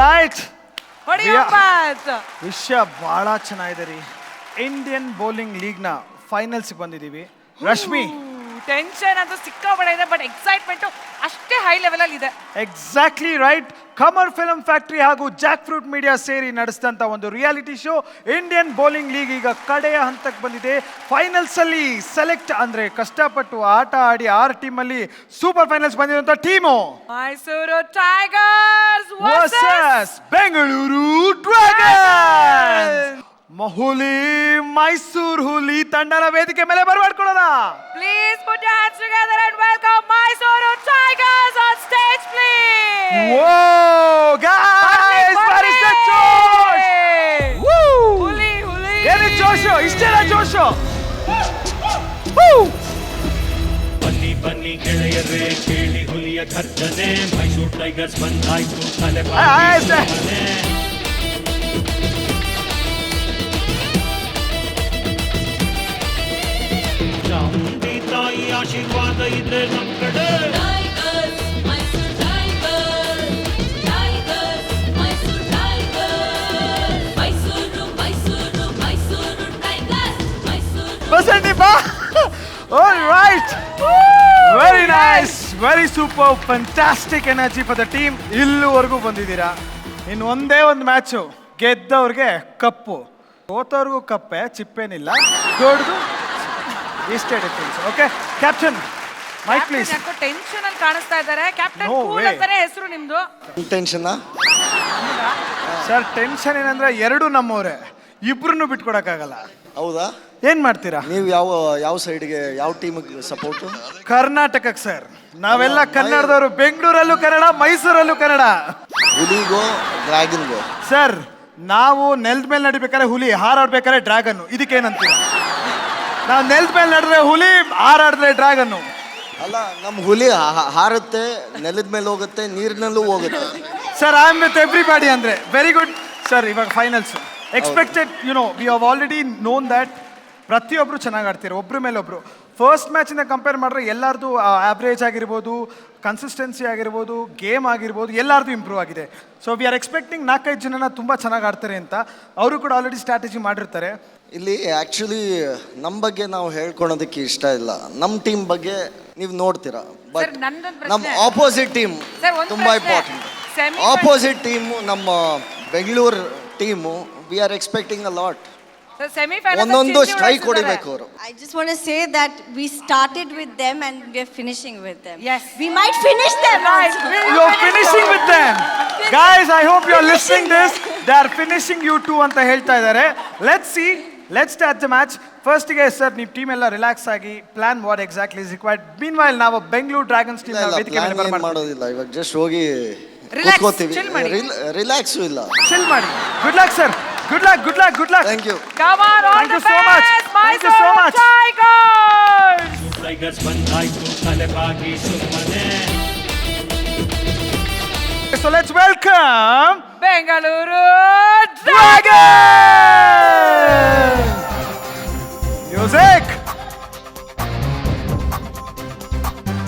Right ಹೊಡಿಯೋಪಾತ್ ವಿಷಯ ಬಹಳ ಚೆನ್ನಾಗಿದೆ ರೀ. ಇಂಡಿಯನ್ ಬೌಲಿಂಗ್ ಲೀಗ್ನ ಫೈನಲ್ಸ್ಗೆ ಬಂದಿದ್ದೀವಿ. ರಶ್ಮಿ, ಟೆನ್ಷನ್ ಅದು ಸಿಕ್ಕಾಪಟ್ಟೆ ಇದೆ, ಬಟ್ ಎಕ್ಸೈಟ್ಮೆಂಟ್ ಅಷ್ಟೇ ಹೈ ಲೆವೆಲ್ ಅಲ್ಲಿ ಇದೆ. Exactly right. Kamar Film Factory ಹಾಗೂ ಜಾಕ್ ಫ್ರೂಟ್ ಮೀಡಿಯಾ ಸೇರಿ ನಡೆಸಿದಂಥ ಒಂದು reality show Indian Bowling League ಈಗ ಕಡೆಯ ಹಂತಕ್ಕೆ ಬಂದಿದೆ. ಫೈನಲ್ಸ್ ಅಲ್ಲಿ ಸೆಲೆಕ್ಟ್ ಅಂದ್ರೆ ಕಷ್ಟಪಟ್ಟು ಆಟ ಆಡಿ 6 ಟೀಮಲ್ಲಿ ಸೂಪರ್ ಫೈನಲ್ಸ್ ಬಂದಿರುವಂಥ team Mysuru tigers versus Bengaluru dragons. ಹುಲಿ ಮೈಸೂರು ಹುಲಿ ತಂಡನ ವೇದಿಕೆ ಮೇಲೆ ಬರಮಾಡ್ಕೊಳ್ಳೋಣ. Please put your hands together and welcome Mysuru Tigers on stage, please. Whoa, guys, where is the Josh? Woo! Huli. Any Josh? Istela Josh? Woo! ಬನ್ನಿ ಗೆಳೆಯರೇ ಕೇಳಿ ಹುಲಿಯ ಗರ್ಜನೆ. Mysuru Tigers ಬಂದಾಯ್ತು ತಲೆ ಚಾಮುಂಡಿ ತಾಯಿ ಆಶೀರ್ವಾದ ಇದ್ರೆ ನಮ್ ಕಡೆ. All right. Very nice. Very super. Fantastic energy for the team. ಇಲ್ಲಿವರೆಗೂ ಬಂದಿದ್ದೀರಾ. ಇನ್ನು ಒಂದೇ ಒಂದು ಮ್ಯಾಚು ಗೆದ್ದವ್ರಿಗೆ ಕಪ್ಪು, ಸೋತವ್ರಿಗೂ ಕಪ್ಪೆ, ಚಿಪ್ಪೇನಿಲ್ಲ, ದೊಡ್ಡದು ಇಷ್ಟೇ difference. Okay captain mic please. ಯಾಕೋ ಟೆನ್ಷನ್ ಅಲ್ಲಿ ಕಾಣಿಸ್ತಾ ಇದ್ದಾರೆ. ಕ್ಯಾಪ್ಟನ್ ಕೂಲ್ ಅಂತಾನೆ ಹೆಸರು ನಿಮ್ದು. ಟೆನ್ಷನ್ ಸರ್ ಟೆನ್ಷನ್ ಏನಂದ್ರೆ ಎರಡು ನಮ್ಮವ್ರೆ, ಇಬ್ರನ್ನು ಬಿಟ್ಕೊಡಕ್ಕಾಗಲ್ಲ. ಹೌದಾ? ಏನ್ ಮಾಡ್ತೀರಾ ನೀವು ಯಾವ ಸೈಡ್ಗೆ, ಯಾವ ಟೀಮಿಗೆ ಸಪೋರ್ಟ್? ಕರ್ನಾಟಕಕ್ಕೆ ಸರ್. ನಾವೆಲ್ಲ ಕನ್ನಡದವರು. ಬೆಂಗಳೂರಲ್ಲೂ ಕನ್ನಡ, ಮೈಸೂರಲ್ಲೂ ಕನ್ನಡ. ಹುಲಿಗೋ ಡ್ರ್ಯಾಗನ್ಗೋ? ಸರ್ ನಾವು ನೆಲದ ಮೇಲೆ ನಡಿಬೇಕಾದ್ರೆ ಹುಲಿ, ಹಾರಾಡ್ಬೇಕಾದ್ರೆ ಡ್ರ್ಯಾಗನ್. ಇದಕ್ಕೇನಂತೀರ? ನಾವು ನೆಲದ ಮೇಲೆ ನಡೆದ್ರೆ ಹುಲಿ, ಹಾರಾಡಿದ್ರೆ ಡ್ರ್ಯಾಗನ್ನು. ಅಲ್ಲ, ನಮ್ಮ ಹುಲಿ ಹಾರುತ್ತೆ, ನೆಲದ ಮೇಲೆ ಹೋಗುತ್ತೆ, ನೀರಿನಲ್ಲೂ ಹೋಗುತ್ತೆ. Sir I am with everybody ಅಂದ್ರೆ ವೆರಿ ಗುಡ್. ಸರ್ ಇವಾಗ finals expected, we have already known that ಪ್ರತಿಯೊಬ್ಬರು ಚೆನ್ನಾಗಿ ಆಡ್ತೀರ ಒಬ್ಬರ ಮೇಲೆ ಒಬ್ಬರು. ಫಸ್ಟ್ ಮ್ಯಾಚಿಂದ ಕಂಪೇರ್ ಮಾಡಿದ್ರೆ ಎಲ್ಲರದು ಆವ್ರೇಜ್ ಆಗಿರ್ಬೋದು, ಕನ್ಸಿಸ್ಟೆನ್ಸಿ ಆಗಿರ್ಬೋದು, ಗೇಮ್ ಆಗಿರ್ಬೋದು, ಎಲ್ಲರದು ಇಂಪ್ರೂವ್ ಆಗಿದೆ. ಸೊ ವಿ ಆರ್ ಎಕ್ಸ್ಪೆಕ್ಟಿಂಗ್ 4-5 ಜನನ ತುಂಬ ಚೆನ್ನಾಗಿ ಆಡ್ತಾರೆ ಅಂತ. ಅವರು ಕೂಡ ಆಲ್ರೆಡಿ ಸ್ಟ್ರಾಟಜಿ ಮಾಡಿರ್ತಾರೆ. ಇಲ್ಲಿ ಆ್ಯಕ್ಚುಲಿ ನಮ್ಮ ಬಗ್ಗೆ ನಾವು ಹೇಳ್ಕೊಳೋದಕ್ಕೆ ಇಷ್ಟ ಇಲ್ಲ. ನಮ್ಮ ಟೀಮ್ ಬಗ್ಗೆ ನೀವು ನೋಡ್ತೀರಾ, ಬಟ್ ನಮ್ಮ ಆಪೋಸಿಟ್ ಟೀಮ್ ತುಂಬ ಇಂಪಾರ್ಟೆಂಟ್. ಆಪೋಸಿಟ್ ಟೀಮು ನಮ್ಮ Bengaluru team, we are expecting a lot. ಒಂದೊಂದು ಸ್ಟ್ರೈಕ್ ಹೊಡಿಬೇಕು ಅವರು. I just want to say that we started with them and we are finishing with them. Yes. We might finish them. You're finishing with them. Guys, I hope you're listening this. They are finishing you too ಅಂತ ಹೇಳ್ತಾ ಇದ್ದಾರೆ. Let's see. Let's start the match. First ಗೆ sir ನೀವು team ಎಲ್ಲ relax ಆಗಿ plan what exactly is required. Meanwhile ನಾವು Bengaluru dragons team ವೇದಿಕೆ ಮೇಲೆ ಬರಬೇಕು. ಮಾಡೋದಿಲ್ಲ, ಇವಾಗ ಜಸ್ಟ್ ಹೋಗಿ ಕೂತ್ಕೋತೀವಿ. ರಿಲ್ಯಾಕ್ಸು ಇಲ್ಲ. ಚಿಲ್ ಮಾಡಿ. Good luck sir. Good luck. Thank you. Come on, all Thank the you so much. best, Thank you so Mysuru much. Tigers. Tigers ಬಂದಾಯ್ತು ತಲೆ ಬಾಗಿ ಸುಮ್ಮನೆ. So let's welcome Bengaluru Dragons. Music.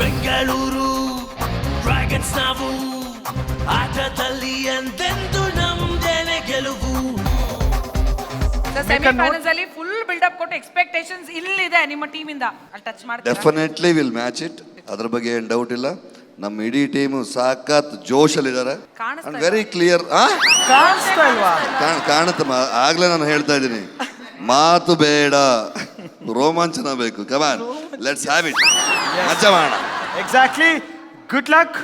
Bengaluru Dragons ನಾವು ಆಟದಲ್ಲಿ ಎಂದೆಂದು ನಮ್ದೇನೆ ಗೆಲುವು. ಸೆಮಿಫೈನಲ್ಸ್ ಅಲ್ಲಿ ಫುಲ್ ಬಿಲ್ಡಪ್ ಕೊಟ್ಟು ಎಕ್ಸ್ಪೆಕ್ಟೇಷನ್ಸ್ ಇಲ್ಲಿದೆ ನಿಮ್ಮ ಟೀಮ್ ಇಂದ. ಅಲ್ಲಿ ಟಚ್ ಮಾಡ್ತೀರಾ? ಡೆಫಿನೆಟ್ಲಿ ವಿಲ್ ಮ್ಯಾಚ್ ಇಟ್, ಅದ್ರ ಬಗ್ಗೆ ಏನು ಡೌಟ್ ಇಲ್ಲ. ನಮ್ಮ ಇಡೀ ಟೀಮು ಸಾಕತ್ ಜೋಶಲ್ಲಿದ್ದಾರೆ. Very clear. ಕಾಣಿಸ್ತಾ ಇಲ್ವಾ? ಕಾಣುತ್ತಮ್ಮ, ಆಗ್ಲೇ ನಾನು ಹೇಳ್ತಾ ಇದ್ದೀನಿ, ಮಾತು ಬೇಡ, ರೋಮಾಂಚನ ಬೇಕು. ಕಮಾನ್, ಲೆಟ್ಸ್ ಹ್ಯಾವ್ ಇಟ್, ಮಜಾ ಮಾಡೋಣ. ಎಕ್ಸಾಕ್ಟ್ಲಿ. Good luck.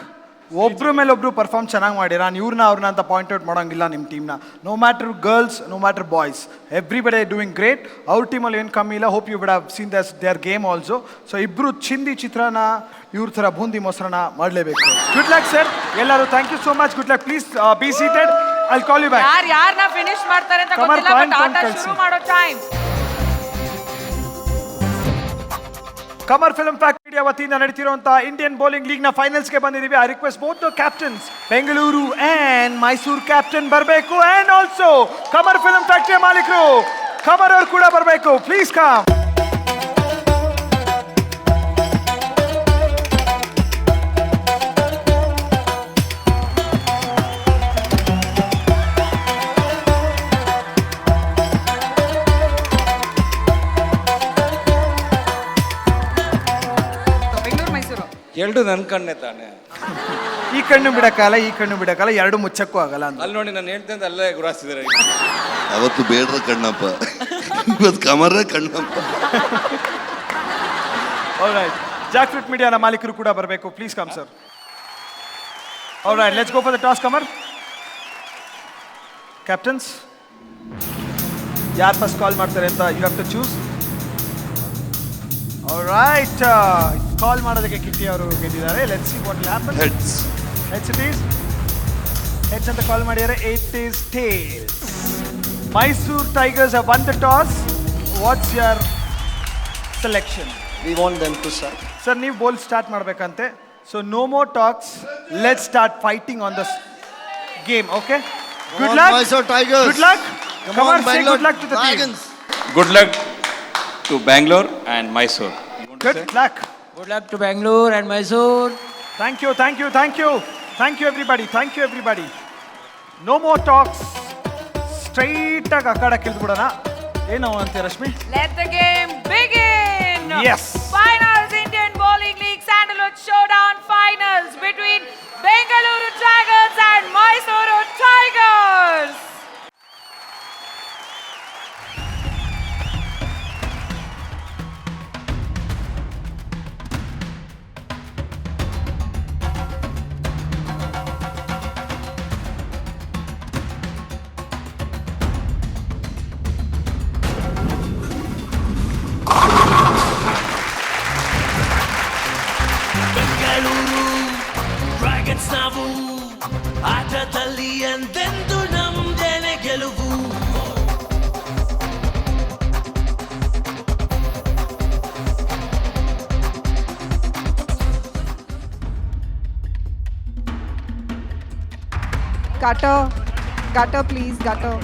ಒಬ್ರ ಮೇಲೆ ಒಬ್ರು ಪರ್ಫಾರ್ಮ್ ಚೆನ್ನಾಗಿ ಮಾಡಿರ. ಇವ್ರನ್ನ ಅವ್ರನ್ನ ಅಂತ ಪಾಯಿಂಟ್ ಔಟ್ ಮಾಡೋಂಗಿಲ್ಲ ನಿಮ್ಮ ಟೀಮ್ನ. No matter girls, no matter boys, everybody doing great. ಅವ್ರ ಟೀಮಲ್ಲಿ ಏನು ಕಮ್ಮಿ ಇಲ್ಲ. Hope you would have seen their game also. So ಇಬ್ರು ಚಿಂದಿ ಚಿತ್ರಾನ್ನ, ಇವ್ರ ಥರ ಬೂಂದಿ ಮೊಸರನ್ನ ಮಾಡಲೇಬೇಕು. ಗುಡ್ ಲಕ್ ಸರ್ ಎಲ್ಲರೂ. Thank you so much. Good luck. Please be seated. I call you back. ಯಾರನ್ನ ಫಿನಿಶ್ ಮಾಡ್ತಾರೆ ಅಂತ ಗೊತ್ತಿಲ್ಲ, ಬಟ್ ಆಟ ಶುರು ಮಾಡೋ ಟೈಮ್. ಕಮರ್ ಫಿಲ್ಮ್ ಫ್ಯಾಕ್ಟರಿ ವತಿಯಿಂದ ನಡೀತಿರುವಂತಹ ಇಂಡಿಯನ್ ಬೌಲಿಂಗ್ ಲೀಗ್ ನ ಫೈನಲ್ಸ್ ಗೆ ಬಂದಿದ್ದೀವಿ. I request both the captains, Bengaluru and Mysuru captain ಬರಬೇಕು, and also Kamar Film Factory ಮಾಲೀಕರು ಕಮರ್ ಅವರು ಕೂಡ ಬರಬೇಕು. Please come. ಎರಡು ನನ್ನ ಕಣ್ಣೆ ತಾನೆ. ಈ ಕಣ್ಣು ಬಿಡಕ್ಕಾಗಲ್ಲ, ಈ ಕಣ್ಣು ಬಿಡಕ್ಕಾಗಲ್ಲ, ಎರಡು ಮುಚ್ಚಕ್ಕೂ ಆಗಲ್ಲ ಅಂತ. ಅಲ್ಲಿ ನೋಡಿ ನಾನು ಹೇಳ್ತೇನೆ ಅಂತ ಅಲ್ಲೇ ಗುರಾಯಿಸಿದ್ದಾರೆ. ಅವತ್ತು ಬೇಡ್ರ ಕಣ್ಣಪ್ಪ, ಇವತ್ತು ಕಮರ್ರೆ ಕಣ್ಣಪ್ಪ. ಆಲ್ರೈಟ್, ಜಾಕ್ ಫ್ರೂಟ್ ಮೀಡಿಯಾನ ಮಾಲೀಕರು ಕೂಡ ಬರಬೇಕು. Please come sir. Alright, let's go for the toss. Kamar captains, ಯಾರು ಫಸ್ಟ್ ಕಾಲ್ ಮಾಡ್ತಾರೆ ಅಂತ you have to choose. Alright, call ಮಾಡೋದಕ್ಕೆ ಕಿಟ್ಟಿ ಅವರು ಗೆದ್ದಿದ್ದಾರೆ. Let's see what will happen. Heads. Heads it is. Heads ಅಂತ ಕಾಲ್ ಮಾಡಿದ್ದಾರೆ. It is tails. Mysuru Tigers have won the toss. What's your selection? We want them to start. Sir, ನೀವು bowl start ಮಾಡಬೇಕಂತೆ. So no more talks, let start fighting on the game. Okay, good luck Mysore Tigers. Good luck. Come Kamar, on, say Bangalore good luck to the team. Dragons. Good luck to Bangalore and Mysore. Good luck. Good luck to Bangalore and Mysore. Thank you, thank you, thank you. Thank you everybody, thank you everybody. No more talks. Straight ಆಗಿ ಅಖಾಡಕ್ಕೆ ಇಳಿದ್ಬಿಡೋಣ. ಏನು ಅಂತೆ Rashmi? Let the game begin. Yes. Finals Indian Bowling League Sandalwood Showdown Finals between Bengaluru Dragons and Mysuru Tigers. Bengaluru Dragons ನಾವು ಆಟದಲ್ಲಿ ಎಂದೆಂದು ನಮ್ದೇನೆ ಗೆಲುವು. Gutter please, gutter.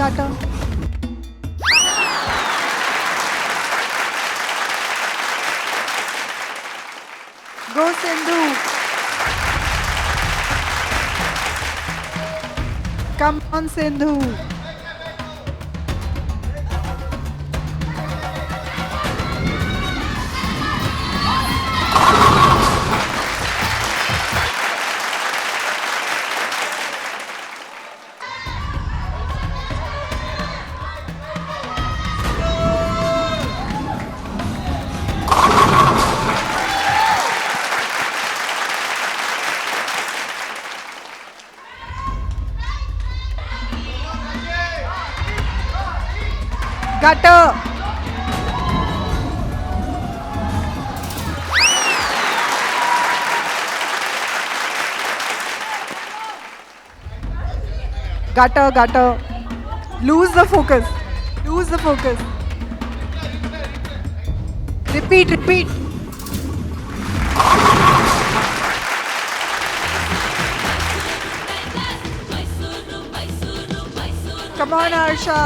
Gutter. Go Sindhu. Come on Sindhu. Gutter. Gutter. Lose the focus. Repeat. Come on, Arsha.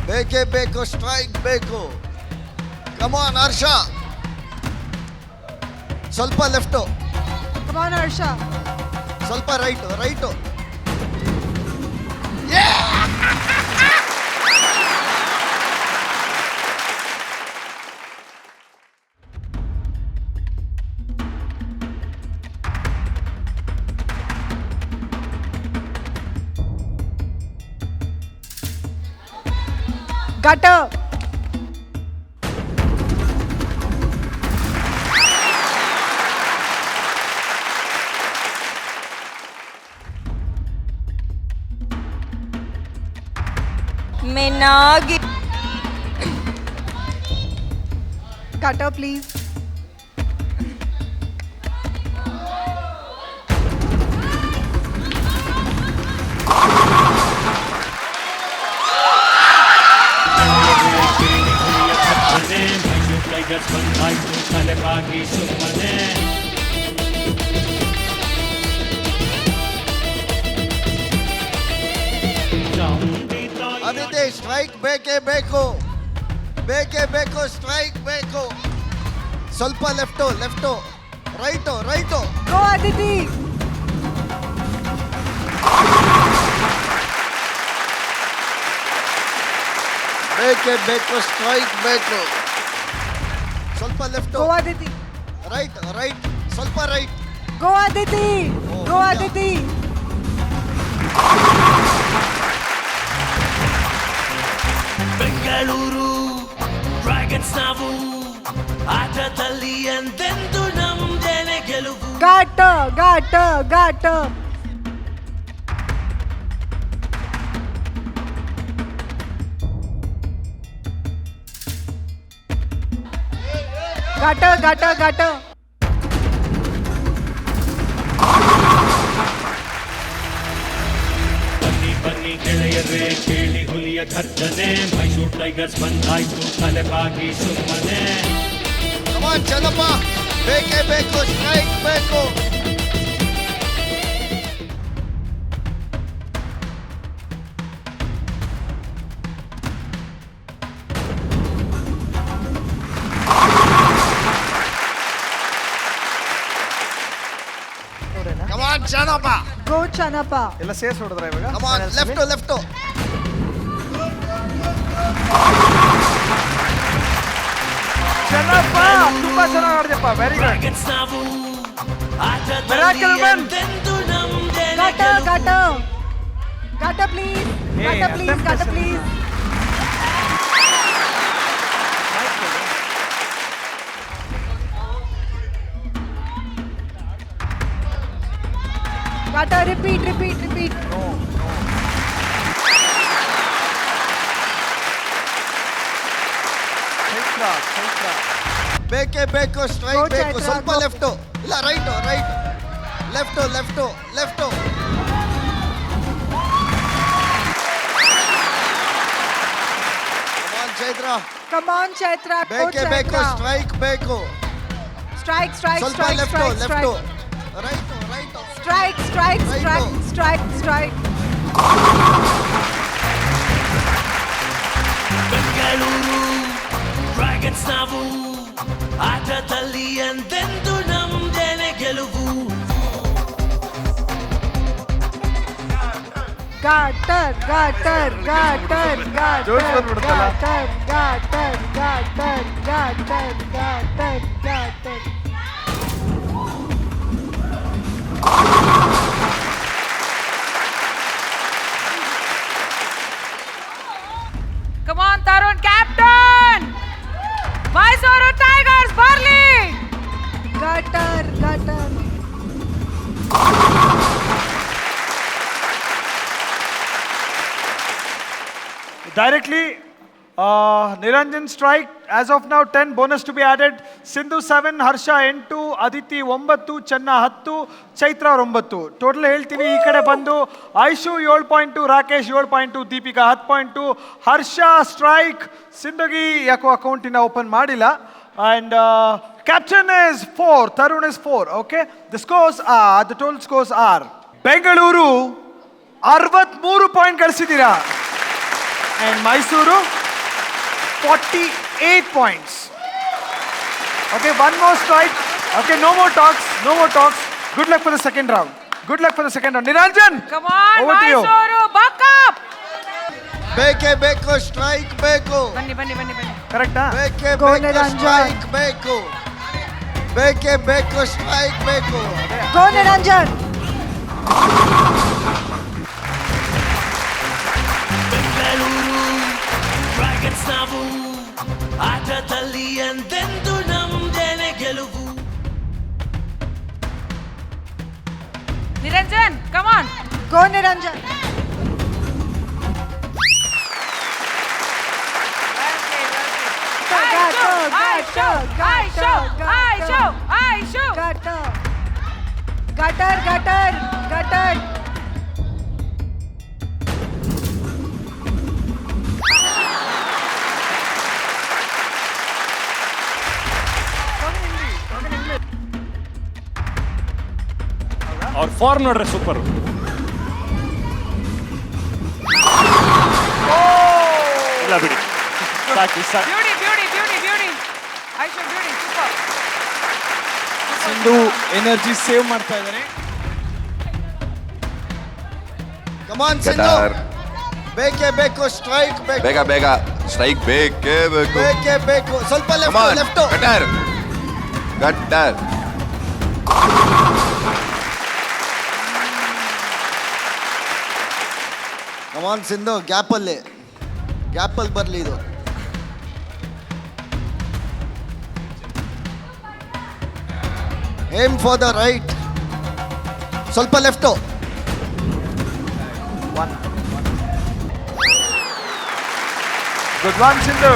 ಬೇಕೇ ಬೇಕು, strike ಬೇಕು. ಕಮಾನ್ ಹರ್ಷ, ಸ್ವಲ್ಪ left, Come on, Arsha. ಸ್ವಲ್ಪ right. Gutter. Menagi. Gutter, please. Strike ಬೇಕೇ ಬೇಕು, ಬೇಕೇ ಬೇಕು, ಸ್ಟ್ರೈಕ್ ಬೇಕು. ಸ್ವಲ್ಪ ಲೆಫ್ಟು, ರೈಟು. Go Aditi. ಬೇಕೇ ಬೇಕು, ಸ್ಟ್ರೈಕ್ ಬೇಕು. ಸ್ವಲ್ಪ ಲೆಫ್ಟು, Go Aditi. ರೈಟ್, ಸ್ವಲ್ಪ right. Go Aditi. Go yeah. Aditi. Bengaluru Dragons ನಾವು ಆಟದಲ್ಲಿ ಎಂದೆಂದು ನಮ್ದೇನೆ ಗೆಲುವು. Got. Gata. ಬನ್ನಿ ಗೆಳೆಯರೇ ಕೇಳಿ ಹುಲಿಯ ಗರ್ಜನೆ, ಮೈಸೂರು ಟೈಗರ್ಸ್ ಬಂದಾಯ್ತು ತಲೆಬಾಗಿ ಸುಮ್ಮನೆ. ಕಮಾನ್ ಚಲಪ್ಪ, ಬೇಕೇ ಬೇಕು, ಸ್ಟ್ರೈಕ್ ಬೇಕು. ಕಮಾನ್ ಚಲಪ್ಪ, Go Chanapa. ಎಲ್ಲ ಸೇರ್ಸ್ ಹೊಡೆದ್ರ ಇವಾಗ ಕಮಾನ್ ಲೆಫ್ಟು. ಚೆನ್ನಪ್ಪ ತುಂಬಾ ಚೆನ್ನಾಗಿ ಆಡಿದಪ್ಪ, ವೆರಿ ಗುಡ್. ಡ್ರ್ಯಾಗನ್ಸ್ ನಾವು ಆಟದಲ್ಲಿ Miracle man. ಎಂದೆಂದು ನಮ್ದೇನೆ ಗೆಲುವು. Gata please. Hey, attempt Gata is- please. Gata, repeat. Chaitra. ಬೇಕೇ ಬೇಕು, ಸ್ಟ್ರೈಕ್ Go ಬೇಕು. ಚೈತ್ರ, ಸ್ವಲ್ಪ go. ಲೆಫ್ಟು, ಇಲ್ಲ right. Left. Come on Chaitra, Come on, Chaitra. Go ಬೇಕೇ ಬೇಕು, Chaitra. ಸ್ಟ್ರೈಕ್ ಬೇಕು. Strike. ಸ್ವಲ್ಪ left. Right. Strike. Bengaluru Dragons ನಾವು ಆಟದಲ್ಲಿ ಎಂದೆಂದು ನಮ್ದೇನೆ ಗೆಲುವು. Gatter. Josh ಬಂದ್ಬಿಡುತ್ತಲ್ಲ. Gatter. Come on, Tarun, captain! Mysuru Tigers, Barley! Gutter. Directly, Niranjan strike. As of now, 10 bonus to be added. Sindhu 7, Harsha 8, Aditi 9, Channa 10, Chaitra 9. Total ಹೇಳ್ತೀವಿ ಈ ಕಡೆ ಬಂದು ಐಶು 7.2, ರಾಕೇಶ್ 7.2, ದೀಪಿಕಾ 10.2, ಹರ್ಷ strike, ಸಿಂಧುಗಿ ಯಾಕೋ ಅಕೌಂಟಿನ ಓಪನ್ ಮಾಡಿಲ್ಲ. And captain is 4, Tarun is 4. Okay, the total scores are Bengaluru 63 point ಗಳಿಸಿದ್ದೀರಾ. And Mysuru 48 points. Okay, one more strike. Okay, no more talks. Good luck for the second round. Niranjan, Come on, over to you. Mysuru, buck up! ಬೇಕೇ ಬೇಕು, strike ಬೇಕು. ಬನ್ನಿ Correct, huh? ಬೇಕೇ Go ಬೇಕು, Niranjan. Strike ಬೇಕು. ಬೇಕೇ ಬೇಕು, strike ಬೇಕು. Go Niranjan! ಬೆಂಗಳೂರು ಡ್ರ್ಯಾಗನ್ಸ್ ನಾವು ಆಟದಲ್ಲಿ ಎಂದೆಂದು ನಮ್ದೇನೆ ಗೆಲುವು. Niranjan, come on! Go Niranjan! Gutter! ಅವ್ರ ಫಾರ್ಮ್ ನೋಡ್ರೆ ಸೂಪರ್. ಬಿಡಿ ಸಾಕು ಸಾಕು beauty beauty beauty beauty Aishu beauty super Sindhu energy save ಮಾಡ್ತಾ ಇದ್ದಾರೆ. ಕಮಾನ್ ಸಿಂಧು, ಬೇಕೇ ಬೇಕು ಸ್ಟ್ರೈಕ್ ಬೇಕು, ಬೇಗ ಬೇಗ ಸ್ಟ್ರೈಕ್ ಬೇಕೇ ಬೇಕು. ಬೇಕೇ ಬೇಕು. ಸ್ವಲ್ಪ left gutter gutter. Come on Sindhu, ಗ್ಯಾಪಲ್ಲಿ ಬರಲಿ ಇದು. ಏಮ್ ಫಾರ್ ದ ರೈಟ್, ಸ್ವಲ್ಪ left. Good one Sindhu.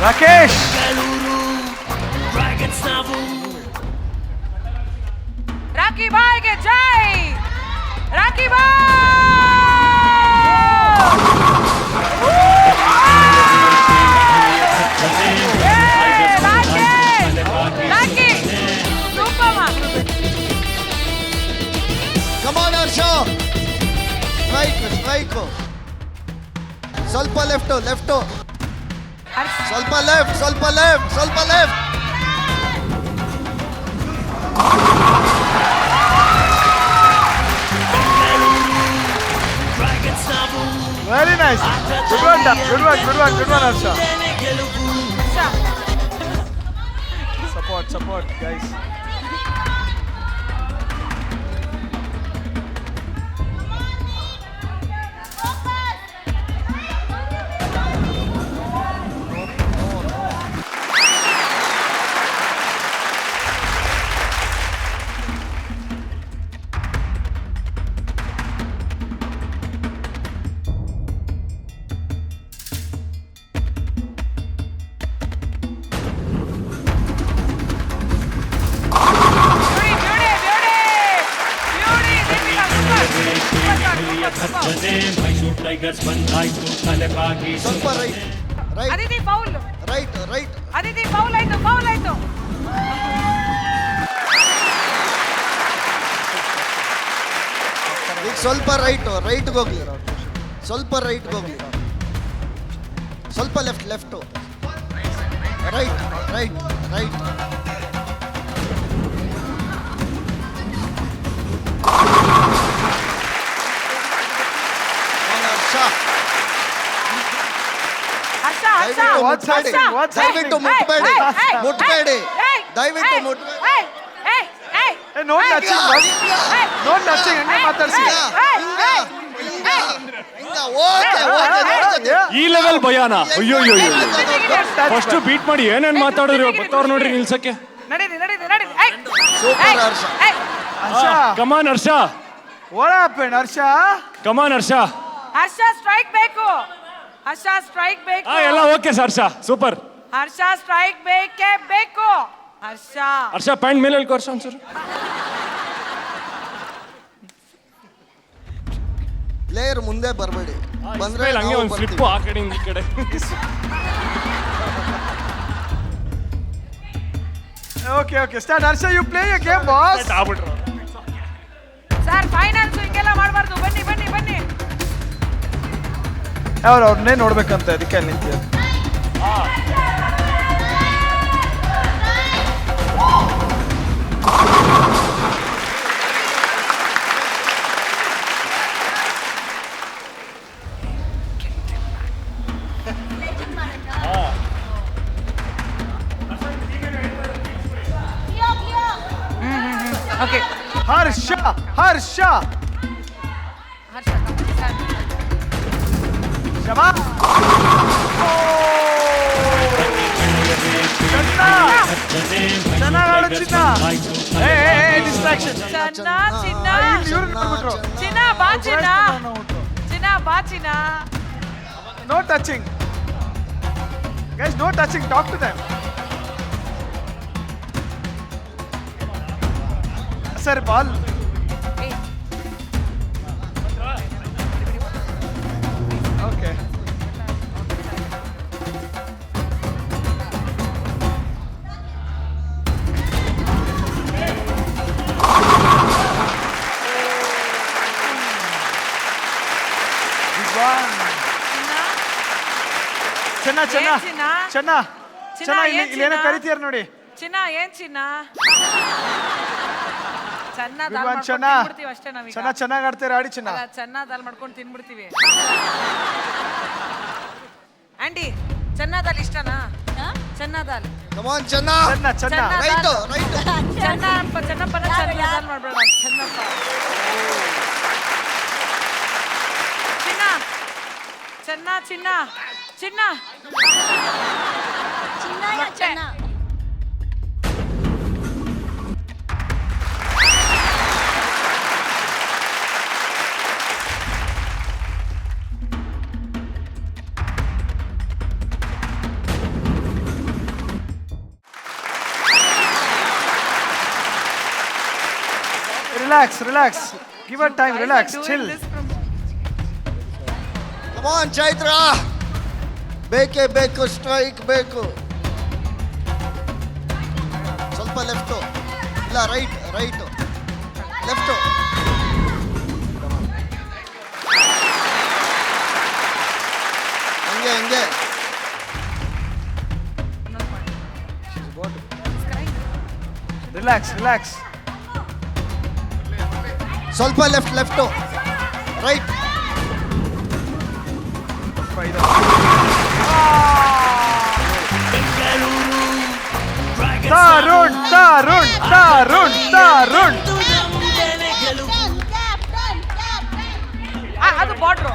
Rakesh Rocky ಬಾಯ್ಗೆ ಜೈ, ರಾಕಿ ಬಾಯ್ ರಾಕಿ ಸೂಪರ್ ಮಾ. Come on Harsha, strike. ಸ್ವಲ್ಪ ಲೆಫ್ಟು, ಸ್ವಲ್ಪ left. Very nice. Good one Harsha. Support guys. Mysuru Tigers ಬಂದಾಯ್ತು ತಲೆಬಾಗಿ. ಸ್ವಲ್ಪ right. Aditi foul. Right. Aditi foul ಆಯ್ತು. ಈಗ ಸ್ವಲ್ಪ ರೈಟ್ಗೆ ಹೋಗ್ಲಿ, ಸ್ವಲ್ಪ ಲೆಫ್ಟ್. ರೈಟ್. ದಯವಿಟ್ಟು ಮುಟ್ಬೇಡಿ. ನೋ ಟಚಿಂಗ್, ಹಂಗೆ ಮಾತಾಡ್ಸಿ. ಈ ಲೆವೆಲ್ ಭಯಾನ. ಅಯ್ಯೋ ಫಸ್ಟ್ ಬೀಟ್ ಮಾಡಿ ಏನೇನ್ ಮಾತಾಡಿದ್ರು ಬತ್ತವ್ರು ನೋಡ್ರಿ ನಿಲ್ಸಕ್ಕೆ. ನಡೀರಿ. Super Harsha. Come on Harsha, what happen Harsha? Come on Harsha. Harsha strike ಬೇಕು. ಎಲ್ಲ ಓಕೆ ಹರ್ಷ, ಸೂಪರ್. ಹರ್ಷ ಸ್ಟ್ರೈಕ್ ಬೇಕೇ ಬೇಕು. ಹರ್ಷ ಪ್ಯಾಂಟ್ ಮೇಲೆ ಹೇಳ್ಕೊ ಹರ್ಷ ಒಂಚೂರು. ಪ್ಲೇಯರ್ ಮುಂದೆ ಬರಬೇಡಿ, ಬಂದ್ರೆ ಹಂಗೆ ಒಂದು ಸ್ಲಿಪ್ಪು ಆ ಕಡೆಯಿಂದ ಈ ಕಡೆ. Okay start. Harsha, you play a game boss. ಆಗ್ಬಿಟ್ರು ಸರ್ ಫೈನಲ್ಸ್ ಹಿಂಗೆಲ್ಲ ಮಾಡಬಾರ್ದು. ಬನ್ನಿ ಅವ್ರನ್ನೇ ನೋಡ್ಬೇಕಂತ ಅದಕ್ಕೆ ಅಲ್ಲಿ ನಿಂತಿದ್ದೆ. ಓಕೆ ಹರ್ಷ ಶಬಾ. ಚೆನ್ನಾಗಿ ಆಡು ಚಿನ್ನ. ಡಿಸ್ಟ್ರಾಕ್ಷನ್. ಚಿನ್ನ ಬಾ ಚಿನ್ನ. No touching guys, no touching. Talk to them. Sir ball. Okay ಚೆನ್ನ ಚೆನ್ನ ಏನ್ ಚಿನ್ನ? ಚೆನ್ನ ಚಿನ್ನ, ಚೆನ್ನ ಏನ್ ಇಲ್ಲಿ ಏನೋ ಚಿನ್ನ? ಕರಿತೀಯಾರ ನೋಡಿ. ಚಿನ್ನ ಏನ್ ಚಿನ್ನ? ಚೆನ್ನ Good ದಾಲ್ one, ಮಾಡ್ಕೊಂಡು ಚೆನ್ನ ತಿನ್ಬಿಡ್ತೀವಿ ಅಷ್ಟೇ ನಾವೀಗ. ಚೆನ್ನ ಚೆನ್ನಾಗಿ ಆಡ್ತೀರ, ಆಡಿ ಚೆನ್ನ. ಅಲ್ಲ, ಚೆನ್ನ ದಾಲ್ ಮಾಡ್ಕೊಂಡು ತಿನ್ಬಿಡ್ತೀವಿ. ಆಂಟಿ ಚೆನ್ನ ದಾಲ್ ಇಷ್ಟನಾ? ಚೆನ್ನ ದಾಲ್. ಕಮಾನ್ ಚೆನ್ನ. ಚೆನ್ನ ಚೆನ್ನ ಚೆನ್ನ ರೈಟ್ ದಾಲ್. ರೈಟ್. ಚೆನ್ನಪ್ಪನ ಚೆನ್ನ ದಾಲ್ ಮಾಡ್ಬೇಡ. ಚೆನ್ನಪ್ಪ. ಚಿನ್ನ ಚೆನ್ನ ಚಿನ್ನ ಚಿನ್ನ Chinnaya, Chinna. Relax, relax. Give her time, relax, chill. ಕಮಾನ್ ಚೈತ್ರ. ಬೇಕೇ ಬೇಕು, ಸ್ಟ್ರೈಕ್ ಬೇಕು. ಸ್ವಲ್ಪ ಲೆಫ್ಟು, ಇಲ್ಲ ರೈಟ್ ರೈಟು, ಲೆಫ್ಟು. ಹಂಗೆ ಹಂಗೆ. Relax, relax. ಸ್ವಲ್ಪ left left, right. Tarun, Tarun, Tarun, Tarun. ಅದು ಬಾರ್ಡ್ರು.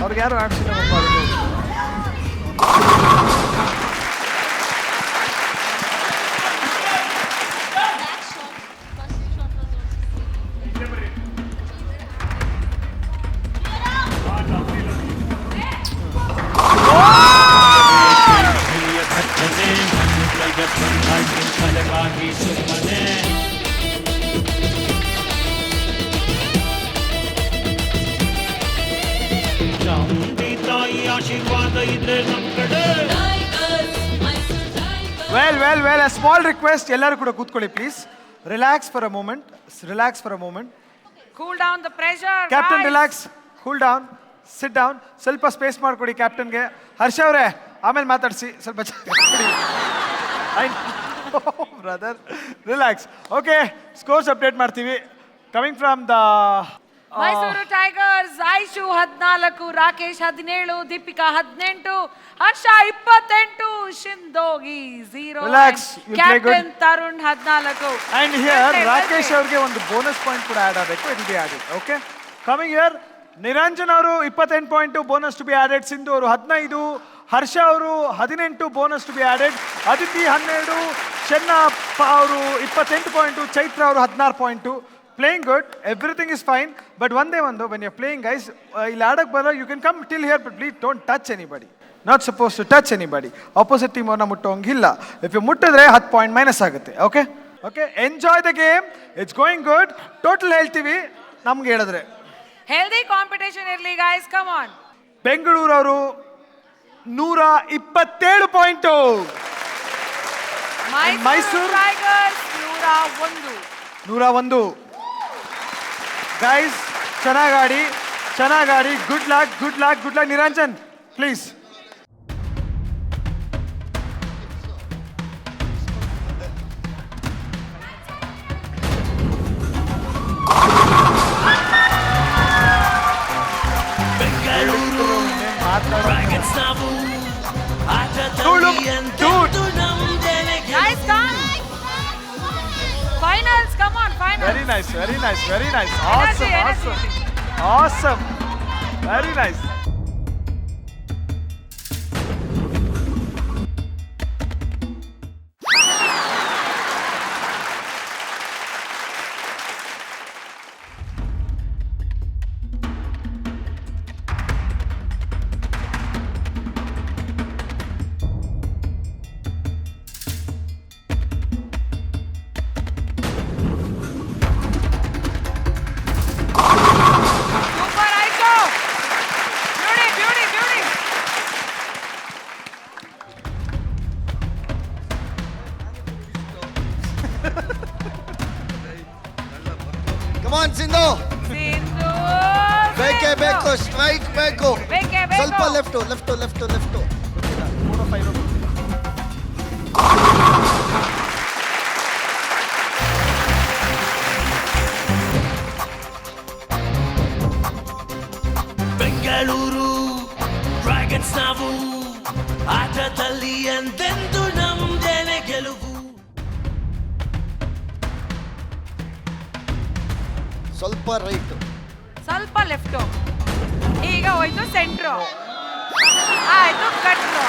ಅವ್ರಿಗೆ ಯಾರು ಆಡ್ಸಿಲ್ಲ ವೆಲ್ ಅ ಸ್ಮಾಲ್ ರಿಕ್ವೆಸ್ಟ್, ಎಲ್ಲರೂ ಕೂಡ ಕೂತ್ಕೊಳ್ಳಿ please. Relax for a moment, relax for a moment. Cool down the pressure. Captain relax, cool down, sit down. ಸ್ವಲ್ಪ space ಮಾಡಿಕೊಡಿ ಕ್ಯಾಪ್ಟನ್ಗೆ. ಹರ್ಷ ಅವರೇ ಆಮೇಲೆ ಮಾತಾಡಿಸಿ, ಸ್ವಲ್ಪ brother relax. Okay, scores update ಮಾಡ್ತೀವಿ. Coming from the Mysuru Tigers Aishu 14, Rakesh 17, Deepika 18, Harsha 28, ಶಿಂದೋಗಿ 0. Relax, you'll play good. Captain Tarun 14. And here Rakesh ಅವ್ರಿಗೆ ಒಂದು ಬೋನಸ್ ಪಾಯಿಂಟ್ ಕೂಡ ಆಡ್ ಆಗಬೇಕು. It be added. Okay, coming here Niranjan ಅವರು 28 point bonus to be added. Sindhu ಅವರು 15, ಹರ್ಷ ಅವರು 18 bonus to be added. Aditi 12, Chennappa ಅವರು 28 point, Chaitra ಅವರು 16 point. Playing good, everything is fine. But ಒಂದೇ ಒಂದು, ವೆನ್ ಯು ಪ್ಲೇಯಿಂಗ್ ಗೈಸ್, ಇಲ್ಲಿ ಆಡಕ್ಕೆ ಬರೋ you can come till here, but please don't touch anybody. Not suppose to touch anybody. Opposite team ಅವ್ರನ್ನ ಮುಟ್ಟೋಂಗಿಲ್ಲ. If you ಮುಟ್ಟಿದ್ರೆ 10 point minus ಆಗುತ್ತೆ. Okay okay, enjoy the game, it's going good. Total ಹೇಳ್ತೀವಿ ನಮ್ಗೆ ಹೇಳಿದ್ರೆ. ಹೆಲ್ದಿ ಕಾಂಪಿಟೇಷನ್ ಇರಲಿ guys, come on. Bengaluru ಅವರು 127 point. Mysuru tigers 101. Guys ಚೆನ್ನಾಗಿ ಆಡಿ. Good luck, good luck, good luck. Niranjan please. Guys, come. Finals, come on, finals. Very nice, very nice, very nice. Energy, Awesome, energy. awesome. Awesome. Very nice. Super, Aisha. Beauty, beauty, beauty. Come on Sindhu. Sindhu, ಬೇಕೇ ಬೇಕು, strike ಬೇಕು. ಬೇಕೇ ಬೇಕು. ಸ್ವಲ್ಪ left. Bengaluru Dragons ನಾವು ಆಟದಲ್ಲಿ ಎಂದೆಂದು ನಮ್ದೇನೆ ಗೆಲುವು. ಸ್ವಲ್ಪ ರೈಟ್. ಸ್ವಲ್ಪ ಲೆಫ್ಟು. ಈಗ ಹೋಯ್ತು ಸೆಂಟ್ರು. ಆಯ್ತು ಕಟ್ರು.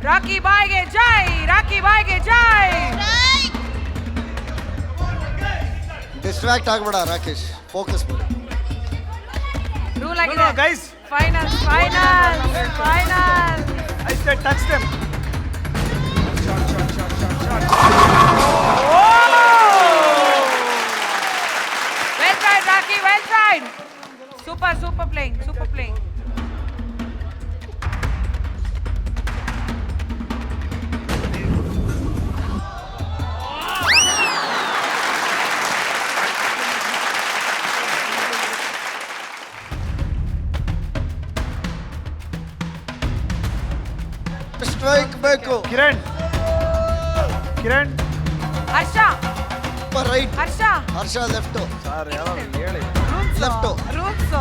ರಾಕಿ ಬಾಯ್ಗೆ ಜೈ, ರಾಕಿ ಬಾಯ್ಗೆ ಜೈ. ಡಿಸ್ಟ್ರಾಕ್ಟ್ ಆಗ್ಬೇಡ ರಾಕೇಶ್, ಫೋಕಸ್ ಮಾಡು. ರೂಲ್ ಆಗಿದೆ guys, final. I said touch them. Well tried, Rocky. Well tried. Super playing. Strike ಬೇಕು. ಕಿರಣ್. ಹರ್ಷ. ಸ್ವಲ್ಪ ರೈಟ್. ಹರ್ಷ ಲೆಫ್ಟ್. ಸರ್ ಯಾರು ಹೇಳಿ. ಲೆಫ್ಟ್. ರೂಲ್ಸ್.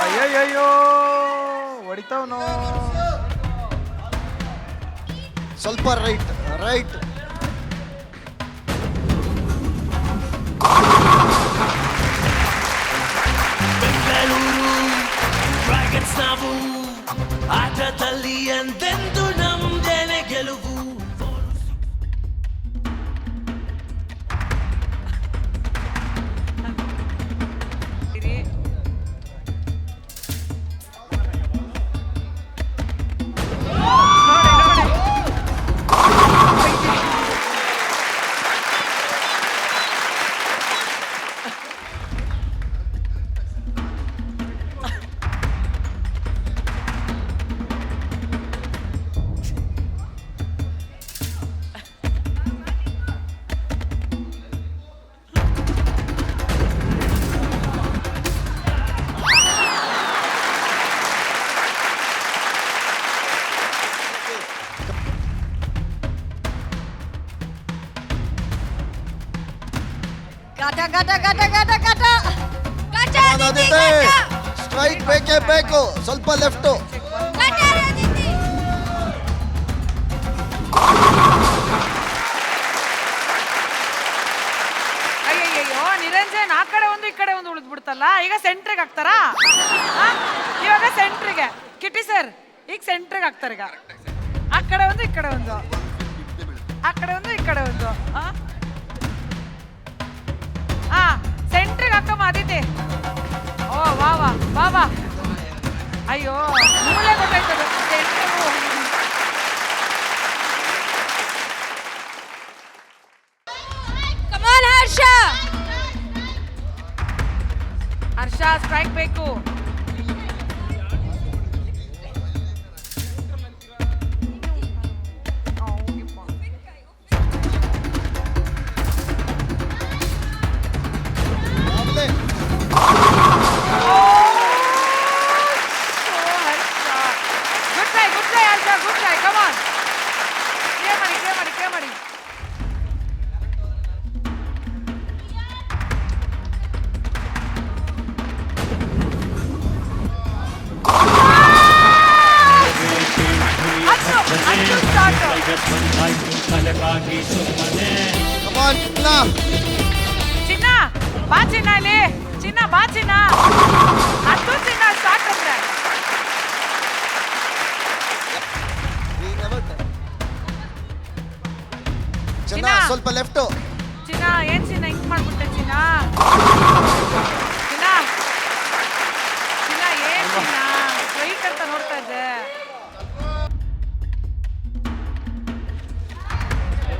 ಅಯ್ಯಯ್ಯೋ ಹೊಡಿತಾವನು. ಸ್ವಲ್ಪ ರೈಟ್. ಬೆಂಗಳೂರು ಡ್ರ್ಯಾಗನ್ಸ್ ನಾವು ಆಟದಲ್ಲಿ ಎಂದೆಂದು ನಮ್ದೇನೆ ಗೆಲುವು. ಸ್ಟ್ರೈಕ್ ಬೇಕೇ ಬೇಕು. ಸ್ವಲ್ಪ ಲೆಫ್ಟ್. ಅಯ್ಯಯ್ಯೋ ನಿರಂಜನ್, ಆ ಕಡೆ ಒಂದು ಈ ಕಡೆ ಒಂದು ಉಳಿದ್ಬಿಡ್ತಲ್ಲ. ಈಗ ಸೆಂಟ್ರಿಗೆ ಹಾಕ್ತಾರಾ? ಇವಾಗ ಸೆಂಟ್ರಿಗೆ. ಕಿಟಿ ಸರ್ ಈಗ ಸೆಂಟ್ರಿಗೆ ಹಾಕ್ತಾರೆ. ಈಗ ಆ ಕಡೆ ಒಂದು ಈ ಕಡೆ ಒಂದು, ಆ ಕಡೆ ಒಂದು ಈ ಕಡೆ ಒಂದು. ಸೆಂಟ್ರಿಗೆ ಹಾಕಮ್ಮ ಆದಿತಿ. ಓ ವಾ. ಅಯ್ಯೋ ಮೂಲೆ ಗೊತ್ತಾಯ್ತದ. ಹರ್ಷ ಸ್ಟ್ರೈಕ್ ಬೇಕು. Good try, come on. Clear ಮಾಡಿ. ಅಚ್ಚು start. Come on, ಚಿನ್ನ ಬಾ ಚಿನ್ನ ಇಲ್ಲಿ. ಚಿನ್ನ ಬಾ ಚಿನ್ನ. ಅದು ಚಿನ್ನ ಸ್ಟಾರ್ಟ್ ಅಂದ್ರೆ. ಚಿನ್ನ ಸ್ವಲ್ಪ ಲೆಫ್ಟ್. ಚಿನ್ನ ಏನ್ ಚಿನ್ನ ಹಿಂಗ್ ಮಾಡ್ಬಿಟ್ಟೆ ಚಿನ್ನ. ಚಿನ್ನ ಏನ್ ಚಿನ್ನ ಸ್ಟ್ರೈಟ್ ಅಂತ ನೋಡ್ತಾ ಇದ್ದೆ.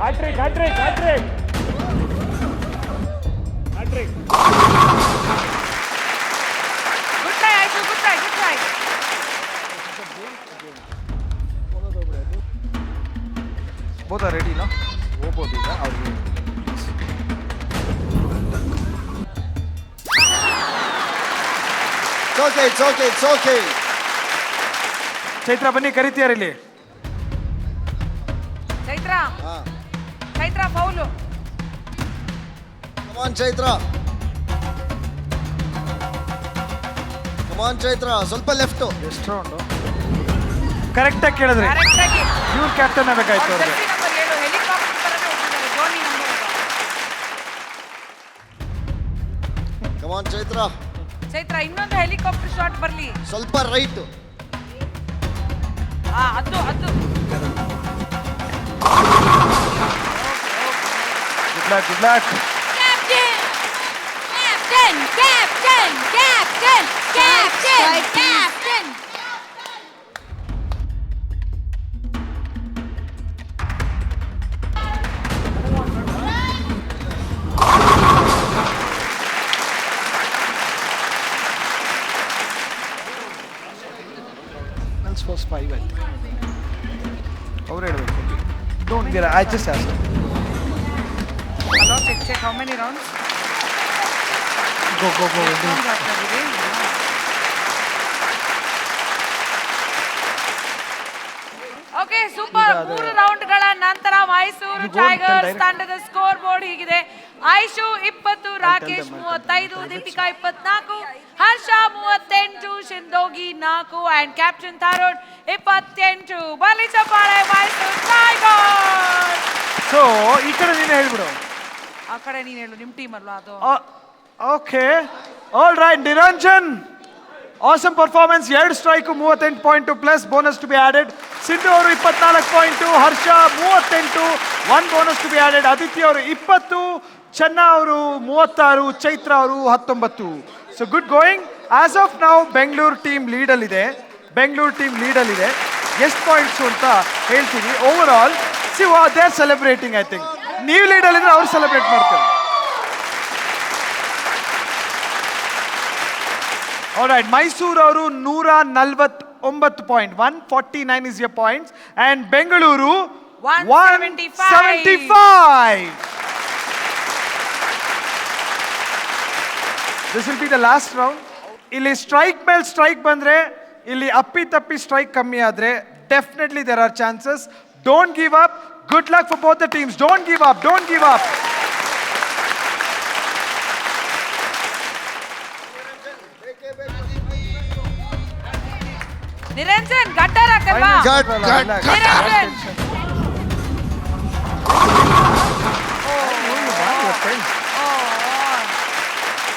ಹ್ಯಾಟ್ರಿಕ್. ಗುಡ್ ಟ್ರೈ ಆಯ್ತು. ಬೋದ ರೆಡಿನಾ ಹೋಗ್ಬೋದು ಈಗ ಅವ್ರಿಗೆ It's okay. ಚೈತ್ರ ಬನ್ನಿ ಕರಿತೀಯಾರ ಇಲ್ಲಿ ಚೈತ್ರ ಫೌಲು. Come on, Chaitra. ಸ್ವಲ್ಪ ಲೆಫ್ಟ್. ಎಷ್ಟು ರೌಂಡು ಕರೆಕ್ಟಾಗಿ ಕೇಳಿದ್ರಿ ಕರೆಕ್ಟಾಗಿ ಇವ್ರು ಕ್ಯಾಪ್ಟನ್ ಆಗಬೇಕಾಯ್ತು ಅವ್ರಿಗೆ. ಜರ್ಸಿ ನಂಬರ್ 7 ಹೆಲಿಕಾಪ್ಟರ್ ತರನೇ ಹೋಗ್ತಿದ್ದಾರೆ Dhoni number. Come on, Chaitra ಇನ್ನೊಂದು ಹೆಲಿಕಾಪ್ಟರ್ ಶಾಟ್ ಬರ್ಲಿ. ಸ್ವಲ್ಪ ರೈಟ್. ಅದು ಗುಡ್ ಲಕ್ Captain. ಫಸ್ಟ್ 5 ಆಯ್ತು ಅವ್ರು ಹೇಳಬೇಕು don't get I just ask hello check how many rounds go okay super. 3 ರೌಂಡ್ಗಳ ನಂತರ ಮೈಸೂರು ಟೈಗರ್ಸ್ ತಂಡದ ಸ್ಕೋರ್ ಬೋರ್ಡ್ ಹೀಗಿದೆ. ಐಶು 20, ರಾಕೇಶ್ 35, ದೀಪಿಕಾ 24, ಹರ್ಷ 38, ಶಿಂದೋಗಿ 4 ಅಂಡ್ ಕ್ಯಾಪ್ಟನ್ ತರುಣ್ 28. ಬಲಿ ಚಪ್ಪಾಳೆ ಮೈಸೂರು ಟೈಗರ್ಸ್. ಸೊ ಈ ಕಡೆ ನೀನು ಹೇಳ್ಬಿಡು. ಆ ಕಡೆ ನೀನು ಹೇಳು, ನಿಮ್ಮ ಟೀಮ್ ಅಲ್ವಾ ಅದು. Okay all right Niranjan awesome performance 2 strike 38 point plus bonus to be added. Sindhu ಅವರು 24 point, Harsha 38 1 bonus to be added. Aditya ಅವರು 20, ಚೆನ್ನ ಅವರು 36, ಚೈತ್ರ ಅವರು 19. So good going. As of ನಾವು ಬೆಂಗಳೂರು ಟೀಮ್ ಲೀಡಲ್ಲಿದೆ. ಎಷ್ಟು ಪಾಯಿಂಟ್ಸು ಅಂತ ಹೇಳ್ತೀವಿ. Over all they are celebrating. I think ನೀವು ಲೀಡಲ್ಲಿದ್ರೆ ಅವ್ರು ಸೆಲೆಬ್ರೇಟ್ ಮಾಡ್ತಾರೆ. ಆಲ್ರೈಟ್ ಮೈಸೂರು ಅವರು 149 point 149 is your points and Bengaluru 175. This will be the last round. ಇಲ್ಲಿ ಸ್ಟ್ರೈಕ್ ಮೇಲೆ ಸ್ಟ್ರೈಕ್ ಬಂದ್ರೆ, ಇಲ್ಲಿ ಅಪ್ಪಿ ತಪ್ಪಿ ಸ್ಟ್ರೈಕ್ ಕಮ್ಮಿ ಆದ್ರೆ definitely there are chances. Don't give up. Good luck for both the teams. Don't give up. Niranjan gutter ಹಾಕಲ್ವಾ? Niranjan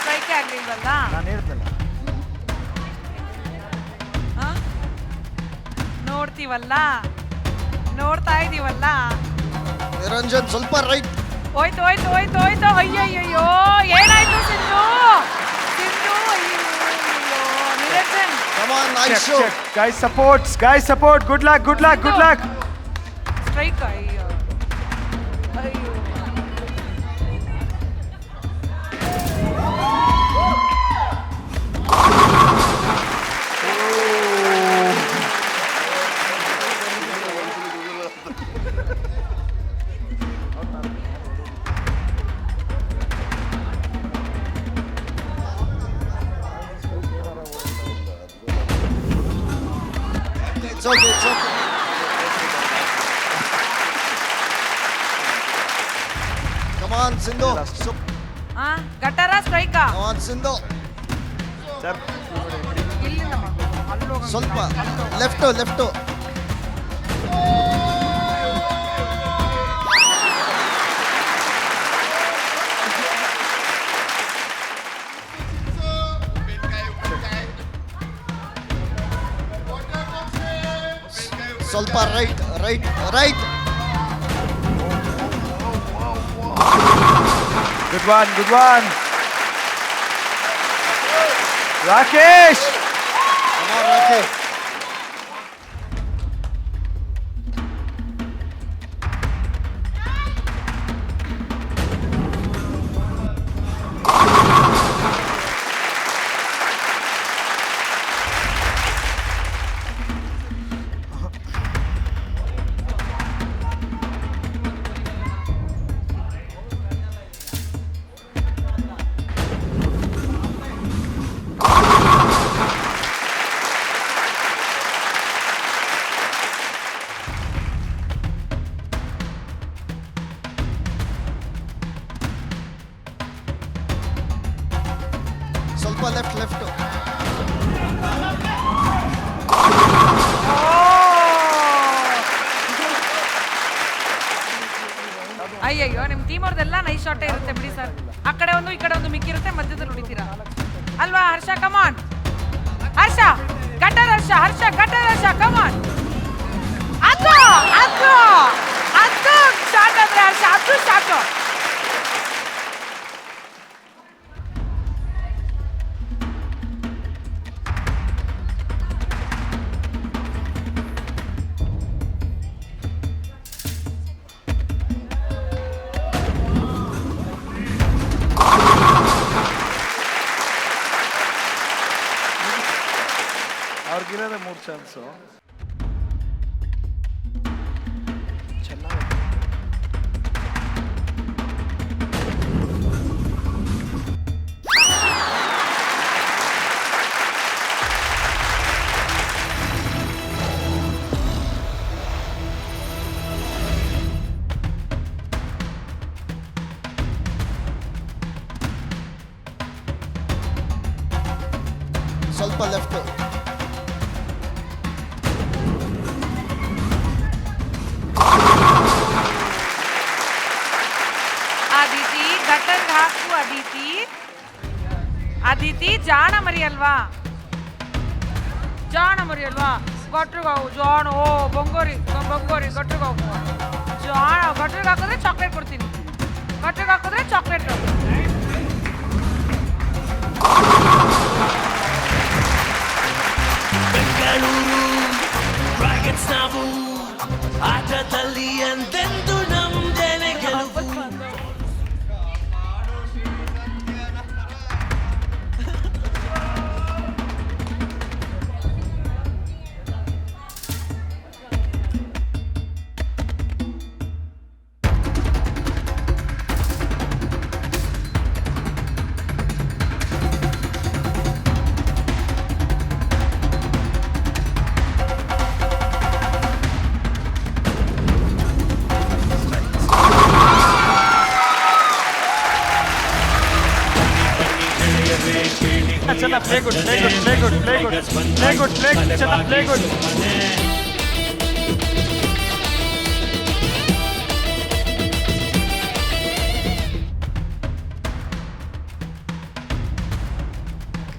strike ಆಗ್ಲಿಲ್ವಲ್ಲ? ನಾನು ಹೇಳ್ತಲ್ಲ ನೋಡ್ತಾ ಇದೀವಲ್ಲ. ನಿರಂಜನ್ ಸ್ವಲ್ಪ ರೈಟ್. ಹೋಯ್ತು ಅಯ್ಯಯ್ಯೋ ಏನಾಯ್ತು ಸಿಂಧು ಅಯ್ಯೋ Niranjan. Come on, nice show. Guys support. Good luck. Strike ಅಯ್ಯೋ It's okay. Come on, Sindhu. ಗಟ್ಟರ ಸ್ಟ್ರೈಕಾ? Come on, Sindhu. ಇಲ್ಲಿಂದ ಅಲ್ಲೋಗ ಸ್ವಲ್ಪ ಲೆಫ್ಟ್. ಸ್ವಲ್ಪ right. Good one. Rakesh. Come on, Rakesh. ಸ್ವಲ್ಪ ಲೆಫ್ಟ್ ಅಯ್ಯಯ್ಯೋ ನಿಮ್ಮ ಟೀಮ್ ಅವ್ರದ್ದೆಲ್ಲ ನೈಸ್ ಶಾಟೇ ಇರುತ್ತೆ ಬಿಡಿ ಸರ್. ಆ ಕಡೆ ಒಂದು ಈ ಕಡೆ ಒಂದು ಮಿಕ್ಕಿರುತ್ತೆ, ಮಧ್ಯದಲ್ಲಿ ಹೊಡಿತೀರಾ ಅಲ್ವಾ? ಹರ್ಷ ಕಮಾನ್, ಹರ್ಷ ಗಟ್ಟರ್, ಹರ್ಷ ಗಟ್ಟರ್, ಹರ್ಷ ಕಮಾನ್. ಅದು ಅದು ಅದು ಶಾಟ್ ಅಂದ್ರೆ ಹರ್ಷ, ಅದು ಶಾಟು. ಅವ್ರಿಗಿರೋದೇ 3 ಚಾನ್ಸು. ಚೆನ್ನಾಗಿ ಸ್ವಲ್ಪ ಲೆಫ್ಟ್ ಅದಿತಿ ಗಟ್ಟರ್ಗೆ ಹಾಕು. ಅದಿತಿ ಜಾಣ ಮರಿ ಅಲ್ವಾ? ಜಾಣ ಮರಿ ಅಲ್ವಾ? ಗಟ್ರಿಗೆ ಹೋಗು ಜಾಣ. ಓ ಬೊಂಗೋರಿ ಗಟ್ರಿಗೆ ಹೋಗು. ಜಾಣ ಗಟ್ರಿಗೆ ಹಾಕಿದ್ರೆ ಚಾಕ್ಲೇಟ್ ಕೊಡ್ತೀನಿ. ಗಟ್ರಿಗೆ ಹಾಕಿದ್ರೆ ಚಾಕ್ಲೇಟ್. ಬೆಂಗಳೂರು ಡ್ರ್ಯಾಗನ್ಸ್ ನಾವು ಆಟದಲ್ಲಿ ಎಂದೆಂದು ನಮ್ದೇನೆ ಗೆಲುವು. ಚೆನ್ನಾಗಿ ಪ್ಲೇ ಗುಡ್ ಚೆನ್ನಾಗಿ ಪ್ಲೇ ಗುಡ್.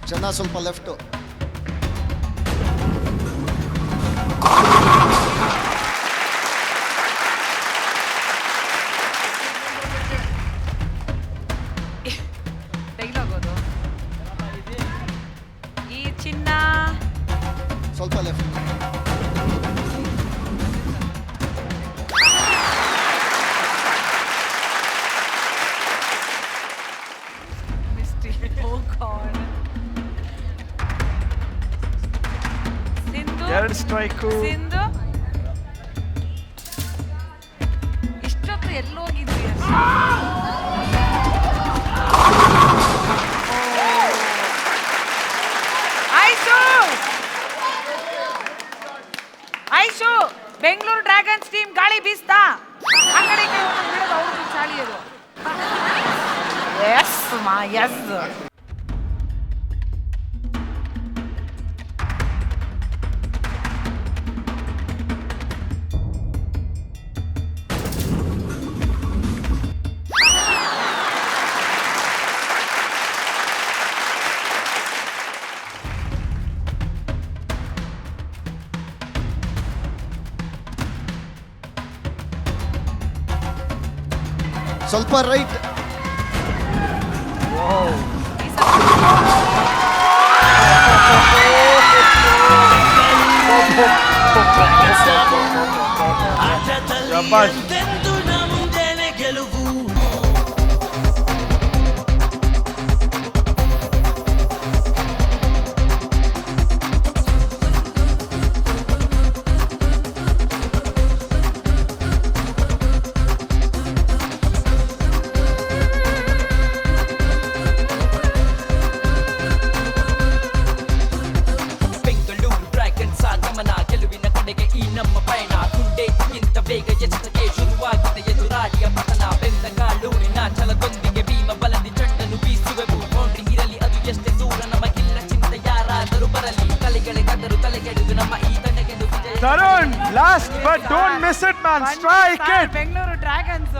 ಚೆನ್ನಾಗಿ ಸ್ವಲ್ಪ ಲೆಫ್ಟ್ ಡೈಲಾಗ್ ಅದು. ಈ ಚಿನ್ನ ಸ್ವಲ್ಪ ಲೆಫ್ಟ್ ಮಿಸ್ಟಿ. ಓ ಗಾಡ್. ಸಿಂಧು 2 ಸ್ಟ್ರೈಕು. ಸಿಂಧು ಇಷ್ಟೊತ್ತು ಎಲ್ಲೋಗಿದ್ವಿ? ಐಶು ಬೆಂಗಳೂರು ಡ್ರ್ಯಾಗನ್ಸ್ ಟೀಮ್ ಗಾಳಿ ಬೀಸ್ತಾ ಆ ಕಡೆ ಈ ಕಡೆ ಒಂದೊಂದು ಬಿಡೋದು ಅವ್ರದ್ದು ಚಾಳಿ ಅದು. ಎಸ್ ಮಾ ಎಸ್. ಸ್ವಲ್ಪ ರೈಟ್ ಆಟದಲ್ಲಿ ಎಂದೆಂದು ನಮ್ದೇನೆ ಗೆಲುವು. ಬೆಂಗಳೂರು ಡ್ರ್ಯಾಗನ್ಸ್ ಆಗಮನ, ಗೆಲುವಿನ ಕಡೆಗೆ ಈ ನಮ್ಮ ಪಯಣ. ಗುಂಡೆ ಇಂತ ಬೇಗ ಎಚ್ಚರಿಕೆ ಶುರು Tarun, last but don't miss it, man. Strike it. Bengaluru dragons.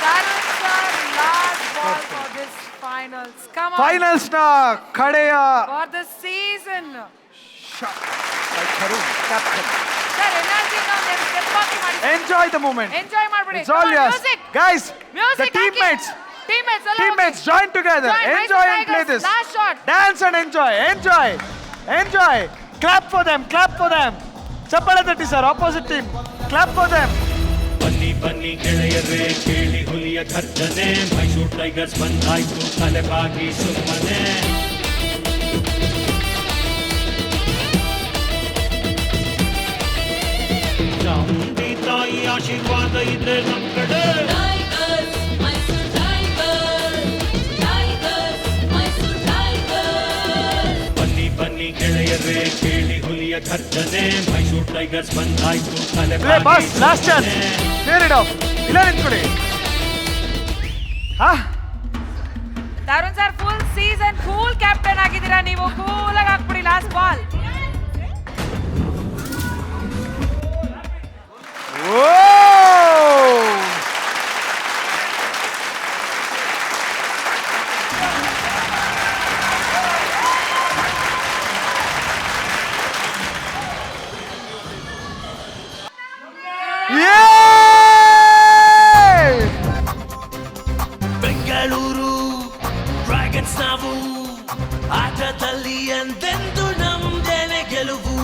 Tarun sir, last ball for this finals. Come on. Finals na ಕಡೆಯ For the season. shot by Tarun, captain. Sir, energy now let's step back ಮಾಡಿ. Enjoy the moment. Enjoy ಮಾಡ್ಬಿಡಿ. It's all Come on, yours. music. Guys, Music, the teammates. Teammates, ಎಲ್ಲ Teammates, ಹೋಗಿ. join together. Join, Enjoy Mysore and play Tigers, this. last shot. Dance and enjoy. Enjoy. Enjoy. Clap for them. Clap for them. ಚಪ್ಪಾಳೆ ತಟ್ಟಿ sir opposite team. Clap for them. ಬನ್ನಿ ಬನ್ನಿ ಗೆಳೆಯರೇ ಕೇಳಿ ಹುಲಿಯ ಗರ್ಜನೆ Mysuru Tigers ಬಂದಾಯ್ತು ತಲೆಬಾಗಿ ಸುಮ್ಮನೆ ಚಾಮುಂಡಿ ತಾಯಿ ಆಶೀರ್ವಾದ ಇದೆ ನಮ್ ಕಡೆ ಬನ್ನಿ ಬನ್ನಿ ಗೆಳೆಯರೇ ಕೇಳಿ ಹುಲಿಯ ಗರ್ಜನೆ ಮೈಸೂರು ಟೈಗರ್ಸ್ ಬಂದಾಯ್ತು Play ತಲೆಬಾಗಿ boss. Last chance. Clear it off. ಇಲ್ಲ ನಿಂತ್ಕೊಡಿ. ಹಾ Tarun sir full season cool captain ಆಗಿದ್ದೀರಾ ನೀವು. ಕೂಲ್ ಆಗಿ ಹಾಕ್ಬಿಡಿ ಲಾಸ್ಟ್ ಬಾಲ್. ಬೆಂಗಳೂರು ಡ್ರ್ಯಾಗನ್ಸ್ ನಾವು ಆಟದಲ್ಲಿ ಎಂದೆಂದು ನಮ್ದೇನೆ ಗೆಲುವು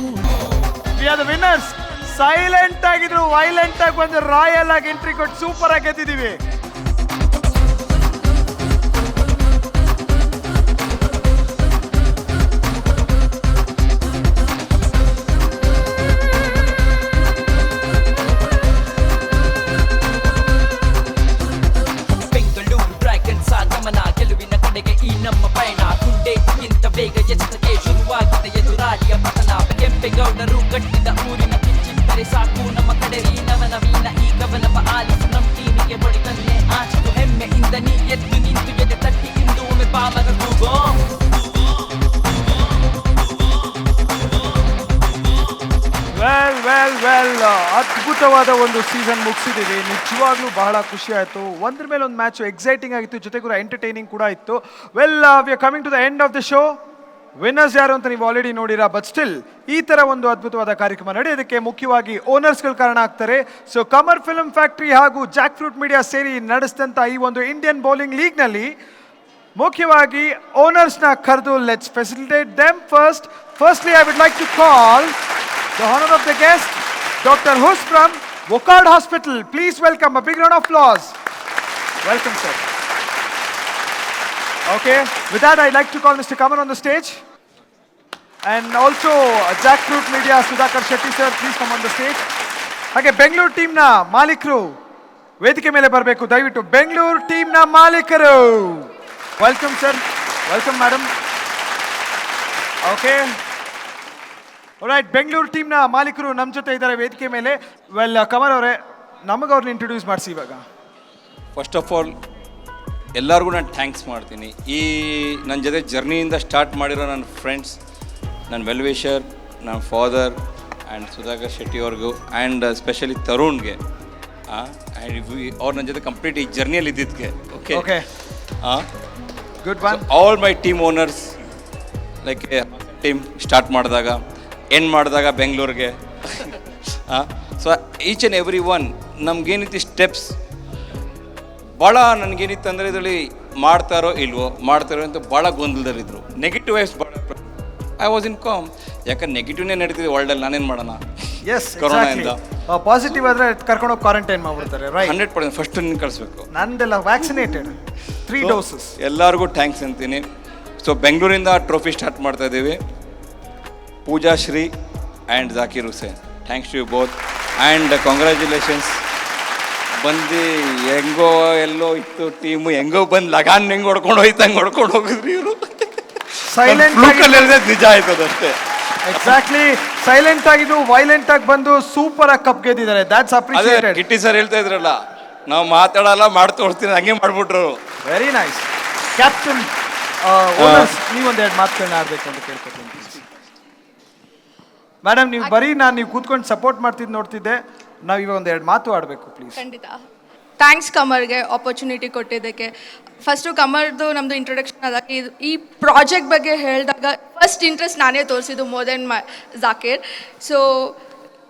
we are the winners. Silent ಆಗಿದ್ರು ವೈಲೆಂಟ್ ಆಗಿ ಬಂದು ರಾಯಲ್ ಆಗಿ ಎಂಟ್ರಿ ಕೊಟ್ಟು ಸೂಪರ್ ಆಗಿ ಗೆದ್ದಿದ್ದೀವಿ. ಬೆಂಗಳೂರು ಡ್ರ್ಯಾಗನ್ಸ್ ಆಗಮನ ಗೆಲುವಿನ ಕಡೆಗೆ ಈ ನಮ್ಮ ಪಯಣ ಗುಂಡೆ ಇಂತ ಬೇಗ ಎಚ್ಚರಿಕೆ ಶುರುವಾಗಿದೆ ಎದುರಾಳಿಯ ಪತನ ಕೆಂಪೇಗೌಡರು ಕಟ್ಟಿದ ಊರಿನ ಕಿಚ್ಚಿದ್ದರೆ ಸಾಕು ನಮ್ಮ ಕಡೆ ಈ ನವನವೀನ ಈ ಗಮನವ ಆಲಿಸು ನಮ್ಮ ಟೀಮಿಗೆ ಬಡಿದನ್ನೇ ಆಚಿತು ಹೆಮ್ಮೆಯಿಂದ ನೀ ಎದ್ದು ನಿಂತು ಎದೆ ತಟ್ಟಿ ಇಂದು ಒಮ್ಮೆ ಪಾಮರ ಕೂಗೋ ವೆಲ್ ಅದ್ಭುತವಾದ ಒಂದು ಸೀಸನ್ ಮುಗಿಸಿದ್ದೀವಿ. ನಿಜವಾಗ್ಲೂ ಬಹಳ ಖುಷಿ ಆಯಿತು. ಒಂದ್ರ ಮೇಲೆ ಒಂದು ಮ್ಯಾಚು ಎಕ್ಸೈಟಿಂಗ್ ಆಗಿತ್ತು, ಜೊತೆಗೂ ಎಂಟರ್ಟೈನಿಂಗ್ ಕೂಡ ಇತ್ತು. Well we are coming to the end of the show. Winners ಯಾರು ಅಂತ ನೀವು ಆಲ್ರೆಡಿ ನೋಡಿರಾ, ಬಟ್ ಸ್ಟಿಲ್ ಈ ಥರ ಒಂದು ಅದ್ಭುತವಾದ ಕಾರ್ಯಕ್ರಮ ನಡೆಯೋದಕ್ಕೆ ಮುಖ್ಯವಾಗಿ ಓನರ್ಸ್ಗಳು ಕಾರಣ ಆಗ್ತಾರೆ. ಸೊ ಕಮರ್ ಫಿಲ್ಮ್ ಫ್ಯಾಕ್ಟ್ರಿ ಹಾಗೂ ಜಾಕ್ ಫ್ರೂಟ್ ಮೀಡಿಯಾ ಸೇರಿ ನಡೆಸಿದಂಥ ಈ ಒಂದು ಇಂಡಿಯನ್ ಬೌಲಿಂಗ್ ಲೀಗ್ನಲ್ಲಿ ಮುಖ್ಯವಾಗಿ ಓನರ್ಸ್ನ ಕರೆದು let's facilitate them first. Firstly I would like to call the honor of the guest, Dr. Hus from Wockhardt Hospital. Please welcome, a big round of applause. Welcome, sir. Okay, with that, I'd like to call Mr. Kamal on the stage. And also, Jackfruit Media, Sudhakar Shetty, sir, please come on the stage. ಹಾಗೆ ಬೆಂಗಳೂರು ಟೀಮ್ನ ಮಾಲೀಕರು ವೇದಿಕೆ ಮೇಲೆ ಬರಬೇಕು ದಯವಿಟ್ಟು. ಬೆಂಗಳೂರು ಟೀಮ್ನ ಮಾಲೀಕರು. Welcome sir, welcome madam. Okay, right, Bengaluru ಟೀಮ್ನ ಮಾಲೀಕರು ನಮ್ಮ ಜೊತೆ ಇದ್ದಾರೆ ವೇದಿಕೆ ಮೇಲೆ. ವೆಲ್ ಕಮಲ್ ಅವರೇ, ನಮಗೆ ಅವ್ರನ್ನ ಇಂಟ್ರೊಡ್ಯೂಸ್ ಮಾಡಿಸಿ ಇವಾಗ. ಫಸ್ಟ್ ಆಫ್ ಆಲ್ ಎಲ್ಲರಿಗೂ ನಾನು ಥ್ಯಾಂಕ್ಸ್ ಮಾಡ್ತೀನಿ. ಈ ನನ್ನ ಜೊತೆ ಜರ್ನಿಯಿಂದ ಸ್ಟಾರ್ಟ್ ಮಾಡಿರೋ ನನ್ನ ಫ್ರೆಂಡ್ಸ್, ನನ್ನ ವೆಲ್ವಿಷರ್, ನನ್ನ ಫಾದರ್ ಆ್ಯಂಡ್ ಸುಧಾಕರ್ ಶೆಟ್ಟಿ ಅವ್ರಿಗೂ, ಆ್ಯಂಡ್ ಸ್ಪೆಷಲಿ ತರುಣ್ಗೆ, ಆ್ಯಂಡ್ ಅವ್ರು ನನ್ನ ಜೊತೆ ಕಂಪ್ಲೀಟ್ ಈ ಜರ್ನಿಯಲ್ಲಿ ಇದ್ದಿದ್ದಕ್ಕೆ. Okay, good one. All my team owners, like team start ಮಾಡಿದಾಗ ಎಂಡ್ ಮಾಡಿದಾಗ ಬೆಂಗಳೂರಿಗೆ, so each and every one ನಮಗೇನಿತ್ತು ಸ್ಟೆಪ್ಸ್ ಭಾಳ ನನಗೇನಿತ್ತು ಅಂದರೆ ಇದರಲ್ಲಿ ಮಾಡ್ತಾರೋ ಇಲ್ವೋ ಮಾಡ್ತಾರೋ ಅಂತ ಭಾಳ ಗೊಂದಲದಲ್ಲಿದ್ದರು. ನೆಗೆಟಿವ್ ವೈಬ್ಸ್ ಭಾಳ. ಐ ವಾಸ್ ಇನ್ ಕಾಮ್, ಯಾಕಂದ್ರೆ ನೆಗೆಟಿವ್ನೇ ನಡೀತಿದೆ ವರ್ಲ್ಡಲ್ಲಿ, ನಾನೇನು ಮಾಡೋಣ. ಎಸ್, ಕೊರೋನಾಯಿಂದ ಪಾಸಿಟಿವ್ ಆದರೆ ಕರ್ಕೊಂಡೋಗಿ ಕ್ವಾರಂಟೈನ್ ಮಾಡ್ಬಿಡ್ತಾರೆ. ರೈಟ್, 100% ಫಸ್ಟ್ ನಿನ್ನ ಕಳಿಸ್ಬೇಕು. ನಂದೆಲ್ಲ ವ್ಯಾಕ್ಸಿನೇಟೆಡ್ 3 doses. ಎಲ್ಲರಿಗೂ ಥ್ಯಾಂಕ್ಸ್ ಅಂತೀನಿ. ಸೊ ಬೆಂಗಳೂರಿಂದ ಟ್ರೋಫಿ ಸ್ಟಾರ್ಟ್ ಮಾಡ್ತಾ ಇದ್ದೀವಿ. Pooja Shri and Zakir Hussain, thanks to you both and congratulations. ಬಂದು ಹೆಂಗೋ ಎಲ್ಲೋ ಇತ್ತು ಟೀಮು, ಹೆಂಗೋ ಬಂದು ಲಗಾನ್ ಹೆಂಗೆ ಹೊಡ್ಕೊಂಡು ಹೋಯ್ತಂಗೆ ಹೊಡ್ಕೊಂಡು ಹೋಗಿದ್ರಿ ಇವರು. ಸೈಲೆಂಟ್ ನಿಜ ಆಯ್ತದ ಅಷ್ಟೇ. ಎಕ್ಸಾಕ್ಟ್ಲಿ, ಸೈಲೆಂಟ್ ಆಗಿದ್ದು ವೈಲೆಂಟ್ ಆಗಿ ಬಂದು ಸೂಪರ್ ಆಗಿ ಕಪ್ ಗೆದ್ದಿದ್ದಾರೆ. That's appreciated. ಕಿಟ್ಟಿ ಸರ್ ಹೇಳ್ತಾ ಇದ್ರಲ್ಲ, ನಾವು ಮಾತಾಡಲ್ಲ ಮಾಡಿ ತೋರಿಸ್ತೀನಿ ಹಂಗೆ ಮಾಡ್ಬಿಟ್ರು. Very nice. ಕ್ಯಾಪ್ಟನ್ ಓನರ್ಸ್ ನೀವೊಂದೆರಡು ಮಾತುಗಳನ್ನ ಆಡ್ಬೇಕು ಅಂತ ಕೇಳ್ಕೊತೀನಿ. ಮೇಡಮ್ ನೀವು ಬರೀ ನೀವು ಕೂತ್ಕೊಂಡು ಸಪೋರ್ಟ್ ಮಾಡ್ತಿದ್ದು ನೋಡ್ತಿದ್ದೆ, ನಾವು ಇವಾಗ ಒಂದೆರಡು ಮಾತು ಆಡಬೇಕು ಪ್ಲೀಸ್. ಖಂಡಿತ. ಥ್ಯಾಂಕ್ಸ್ ಕಮರ್ಗೆ ಆಪರ್ಚುನಿಟಿ ಕೊಟ್ಟಿದ್ದಕ್ಕೆ. ಫಸ್ಟು ಕಮರ್ದು ನಮ್ಮದು ಇಂಟ್ರೊಡಕ್ಷನ್ ಆದಾಗ ಈ ಪ್ರಾಜೆಕ್ಟ್ ಬಗ್ಗೆ ಹೇಳಿದಾಗ ಫಸ್ಟ್ ಇಂಟ್ರೆಸ್ಟ್ ನಾನೇ ತೋರಿಸಿದ್ದು ಮೋರ್ ದೆನ್ ಜಾಕೀರ್. ಸೊ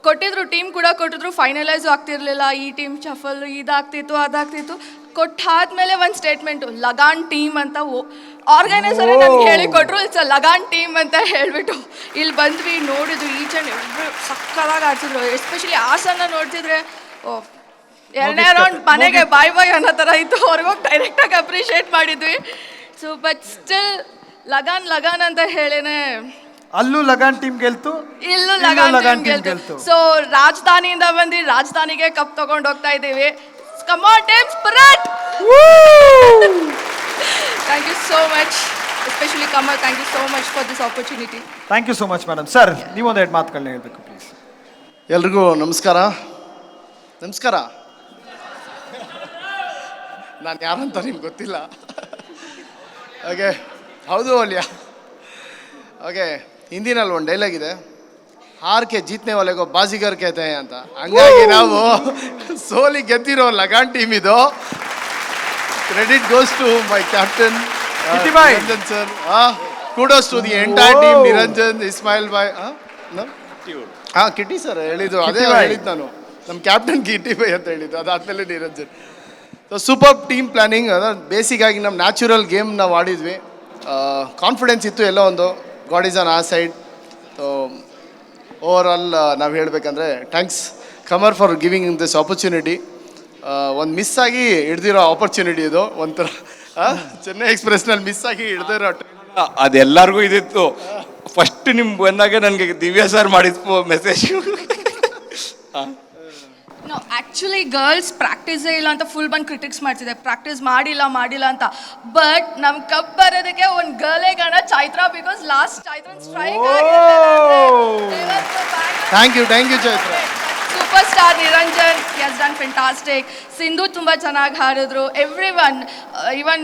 ಕೊಟ್ಟಿದ್ರು, ಟೀಮ್ ಕೂಡ ಕೊಟ್ಟಿದ್ರು, ಫೈನಲೈಸು ಆಗ್ತಿರ್ಲಿಲ್ಲ. ಈ ಟೀಮ್ ಶಫಲ್ ಇದಾಗ್ತಿತ್ತು ಅದಾಗ್ತಿತ್ತು. ಕೊಟ್ಟಾದ್ಮೇಲೆ ಒಂದು ಸ್ಟೇಟ್ಮೆಂಟು ಲಗಾನ್ ಟೀಮ್ ಅಂತ ಆರ್ಗನೈಸರೇ ನನಗೆ ಹೇಳಿಕೊಟ್ರು. ಇಟ್ಸ್ ಅ ಲಗಾನ್ ಟೀಮ್ ಅಂತ ಹೇಳಿಬಿಟ್ಟು ಇಲ್ಲಿ ಬಂದ್ವಿ, ನೋಡಿದ್ವಿ, ಈಚ್ ಆ್ಯಂಡ್ ಎವ್ರಿ ಸಕ್ಕದಾಗಿ ಆಡ್ತಿದ್ರು. ಎಸ್ಪೆಷಲಿ ಹಾಸನ್ನ ನೋಡ್ತಿದ್ರೆ ಎರಡನೇ ರೌಂಡ್ ಮನೆಗೆ ಬಾಯ್ ಬಾಯ್ ಅನ್ನೋ ಥರ ಇತ್ತು. ಅವ್ರಿಗೋಗಿ ಡೈರೆಕ್ಟಾಗಿ ಅಪ್ರಿಷಿಯೇಟ್ ಮಾಡಿದ್ವಿ. So but still Lagaan Lagaan ಅಂತ ಹೇಳಿನೇ ಅಲ್ಲೂ ಲಗಾನ್ ಟೀಮ್ ಗೆಲ್ತು, ಇಲ್ಲೂ ಲಗಾನ್ ಟೀಮ್ ಗೆಲ್ತು. ಸೊ ರಾಜಧಾನಿಯಿಂದ ಬಂದು ರಾಜಧಾನಿಗೆ ಕಪ್ ತಗೊಂಡು ಹೋಗ್ತಾ ಇದ್ದೀವಿ. Come on team spirit. Thank you so much, especially Kamar, thank you so much for this opportunity. Thank you so much madam. Sir ನೀವೊಂದೆರಡು ಮಾತುಗಳನ್ನ ಹೇಳ್ಬೇಕು ಪ್ಲೀಸ್. ಎಲ್ರಿಗೂ ನಮಸ್ಕಾರ. ನಮಸ್ಕಾರ. ನಾನು ಯಾರಂತ ನಿಮ್ಗೆ ಗೊತ್ತಿಲ್ಲ. ಓಕೆ, ಹೌದು ಅಲ್ಯಾ? ಓಕೆ, ಹಿಂದಿನಲ್ಲಿ ಒಂದು ಡೈಲಾಗ್ ಇದೆ, ಹಾರ್ ಕೆ ಜೀತನೆ ವಾಲೆಗೋ ಬಾಜಿಗರ್ ಕೇತೆ ಅಂತ. ಹಂಗಾಗಿ ನಾವು ಸೋಲಿ ಗೆದ್ದಿರೋ ಲಗಾನ್ ಟೀಮ್ ಇದು. Credit goes to my captain Niranjan sir. Kudos to the entire team. Niranjan, Ismail bhai, Kitti sir ಹೇಳಿದ್ದು, ಅದೇ ಹೇಳಿದ್ದು ನಾನು. ನಮ್ಮ ಕ್ಯಾಪ್ಟನ್ ಕಿಟಿ ಬಾಯ್ ಅಂತ ಹೇಳಿದ್ದು, ಅದಾದಮೇಲೆ Niranjan. So super team planning. Basic ಆಗಿ ನಮ್ಮ ನ್ಯಾಚುರಲ್ ಗೇಮ್ ನಾವು ಆಡಿದ್ವಿ. ಕಾನ್ಫಿಡೆನ್ಸ್ ಇತ್ತು ಎಲ್ಲೋ ಒಂದು. ಗಾಡ್ ಈಸ್ ಆನ್ ಆ ಸೈಡ್. ಸೊ ಓವರ್ ಆಲ್ ನಾವು ಹೇಳಬೇಕಂದ್ರೆ thanks Qamar for giving this opportunity. ಒಂದು ಮಿಸ್ ಆಗಿ ಹಿಡ್ದಿರೋ ಆಪರ್ಚುನಿಟಿ ಇದು. ಒಂಥರ ಚೆನ್ನೈ ಎಕ್ಸ್ಪ್ರೆಸ್ನಲ್ಲಿ ಮಿಸ್ ಆಗಿ ಹಿಡ್ದಿರೋ. ಅದೆಲ್ಲರಿಗೂ ಇದಿತ್ತು. ಫಸ್ಟ್ ನಿಮ್ಗೆ ಬಂದಾಗ ನನಗೆ ದಿವ್ಯಾ ಸರ್ ಮಾಡಿದ್ದು ಮೆಸೇಜ್. ನೋ, ಆ್ಯಕ್ಚುಲಿ ಗರ್ಲ್ಸ್ ಪ್ರಾಕ್ಟೀಸೇ ಇಲ್ಲ ಅಂತ ಫುಲ್ ಬಂದು ಕ್ರಿಟಿಕ್ಸ್ ಮಾಡ್ತಿದ್ದೆ, ಪ್ರಾಕ್ಟೀಸ್ ಮಾಡಿಲ್ಲ ಅಂತ. ಬಟ್ ನಮ್ಮ ಕಪ್ ಬರೋದಕ್ಕೆ ಒಂದು ಗರ್ಲೇ ಗಣ ಚೈತ್ರ, ಬಿಕಾಸ್ ಲಾಸ್ಟ್ ಚೈತ್ರನ್ strike thank you Chaitra. Super star Niranjan, he has done fantastic. Sindhu ತುಂಬ ಚೆನ್ನಾಗಿ ಹಾಡಿದ್ರು. ಎವ್ರಿ ಒನ್, ಇವನ್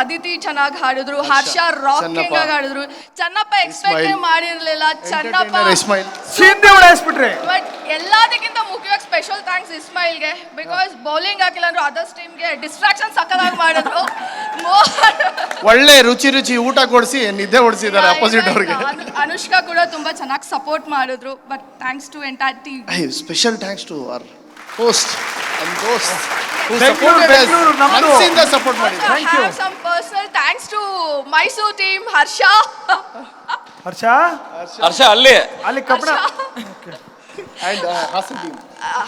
ಅದಿತಿ ಚೆನ್ನಾಗಿ ಹಾಡಿದ್ರು. ಹರ್ಷ ರಾಕಿಂಗ್ ಆಗಿ ಹಾಡಿದ್ರು. ಚನ್ನಪ್ಪ ಎಕ್ಸ್ಪೆಕ್ಟ್ ಮಾಡಿರಲಿಲ್ಲ. ಚನ್ನಪ್ಪ ಬಟ್ ಎಲ್ಲದಕ್ಕಿಂತ ಮುಖ್ಯವಾಗಿ ಸ್ಪೆಷಲ್ ಥ್ಯಾಂಕ್ಸ್ ಇಸ್ಮಾಯಿಲ್ಗೆ, ಬಿಕಾಸ್ ಬೌಲಿಂಗ್ ಹಾಕಿಲ್ಲ ಅಂದ್ರು ಅದರ್ಸ್ ಟೀಮ್ಗೆ ಡಿಸ್ಟ್ರಾಕ್ಷನ್ ಸಕ್ಕದಾಗಿ ಮಾಡಿದ್ರು. ಒಳ್ಳೆ ರುಚಿ ಊಟ ಕೊಡಿಸಿ ನಿದ್ದೆ ಹೊಡಿಸಿದ್ದಾರೆ ಅಪೋಸಿಟ್ ಅವ್ರಿಗೆ. ಅನುಷ್ಕಾ ಕೂಡ ತುಂಬ ಚೆನ್ನಾಗಿ ಸಪೋರ್ಟ್ ಮಾಡಿದ್ರು. But thanks to entire team. Special thanks to our host and those who supported us. ಮನಸ್ಸಿಂದ ಸಪೋರ್ಟ್ ಮಾಡಿದ್ರು. Thank you. Some personal thanks to Mysore team, Harsha ಅಲ್ಲಿ ಕಬ್ಬಣ and Hassan team.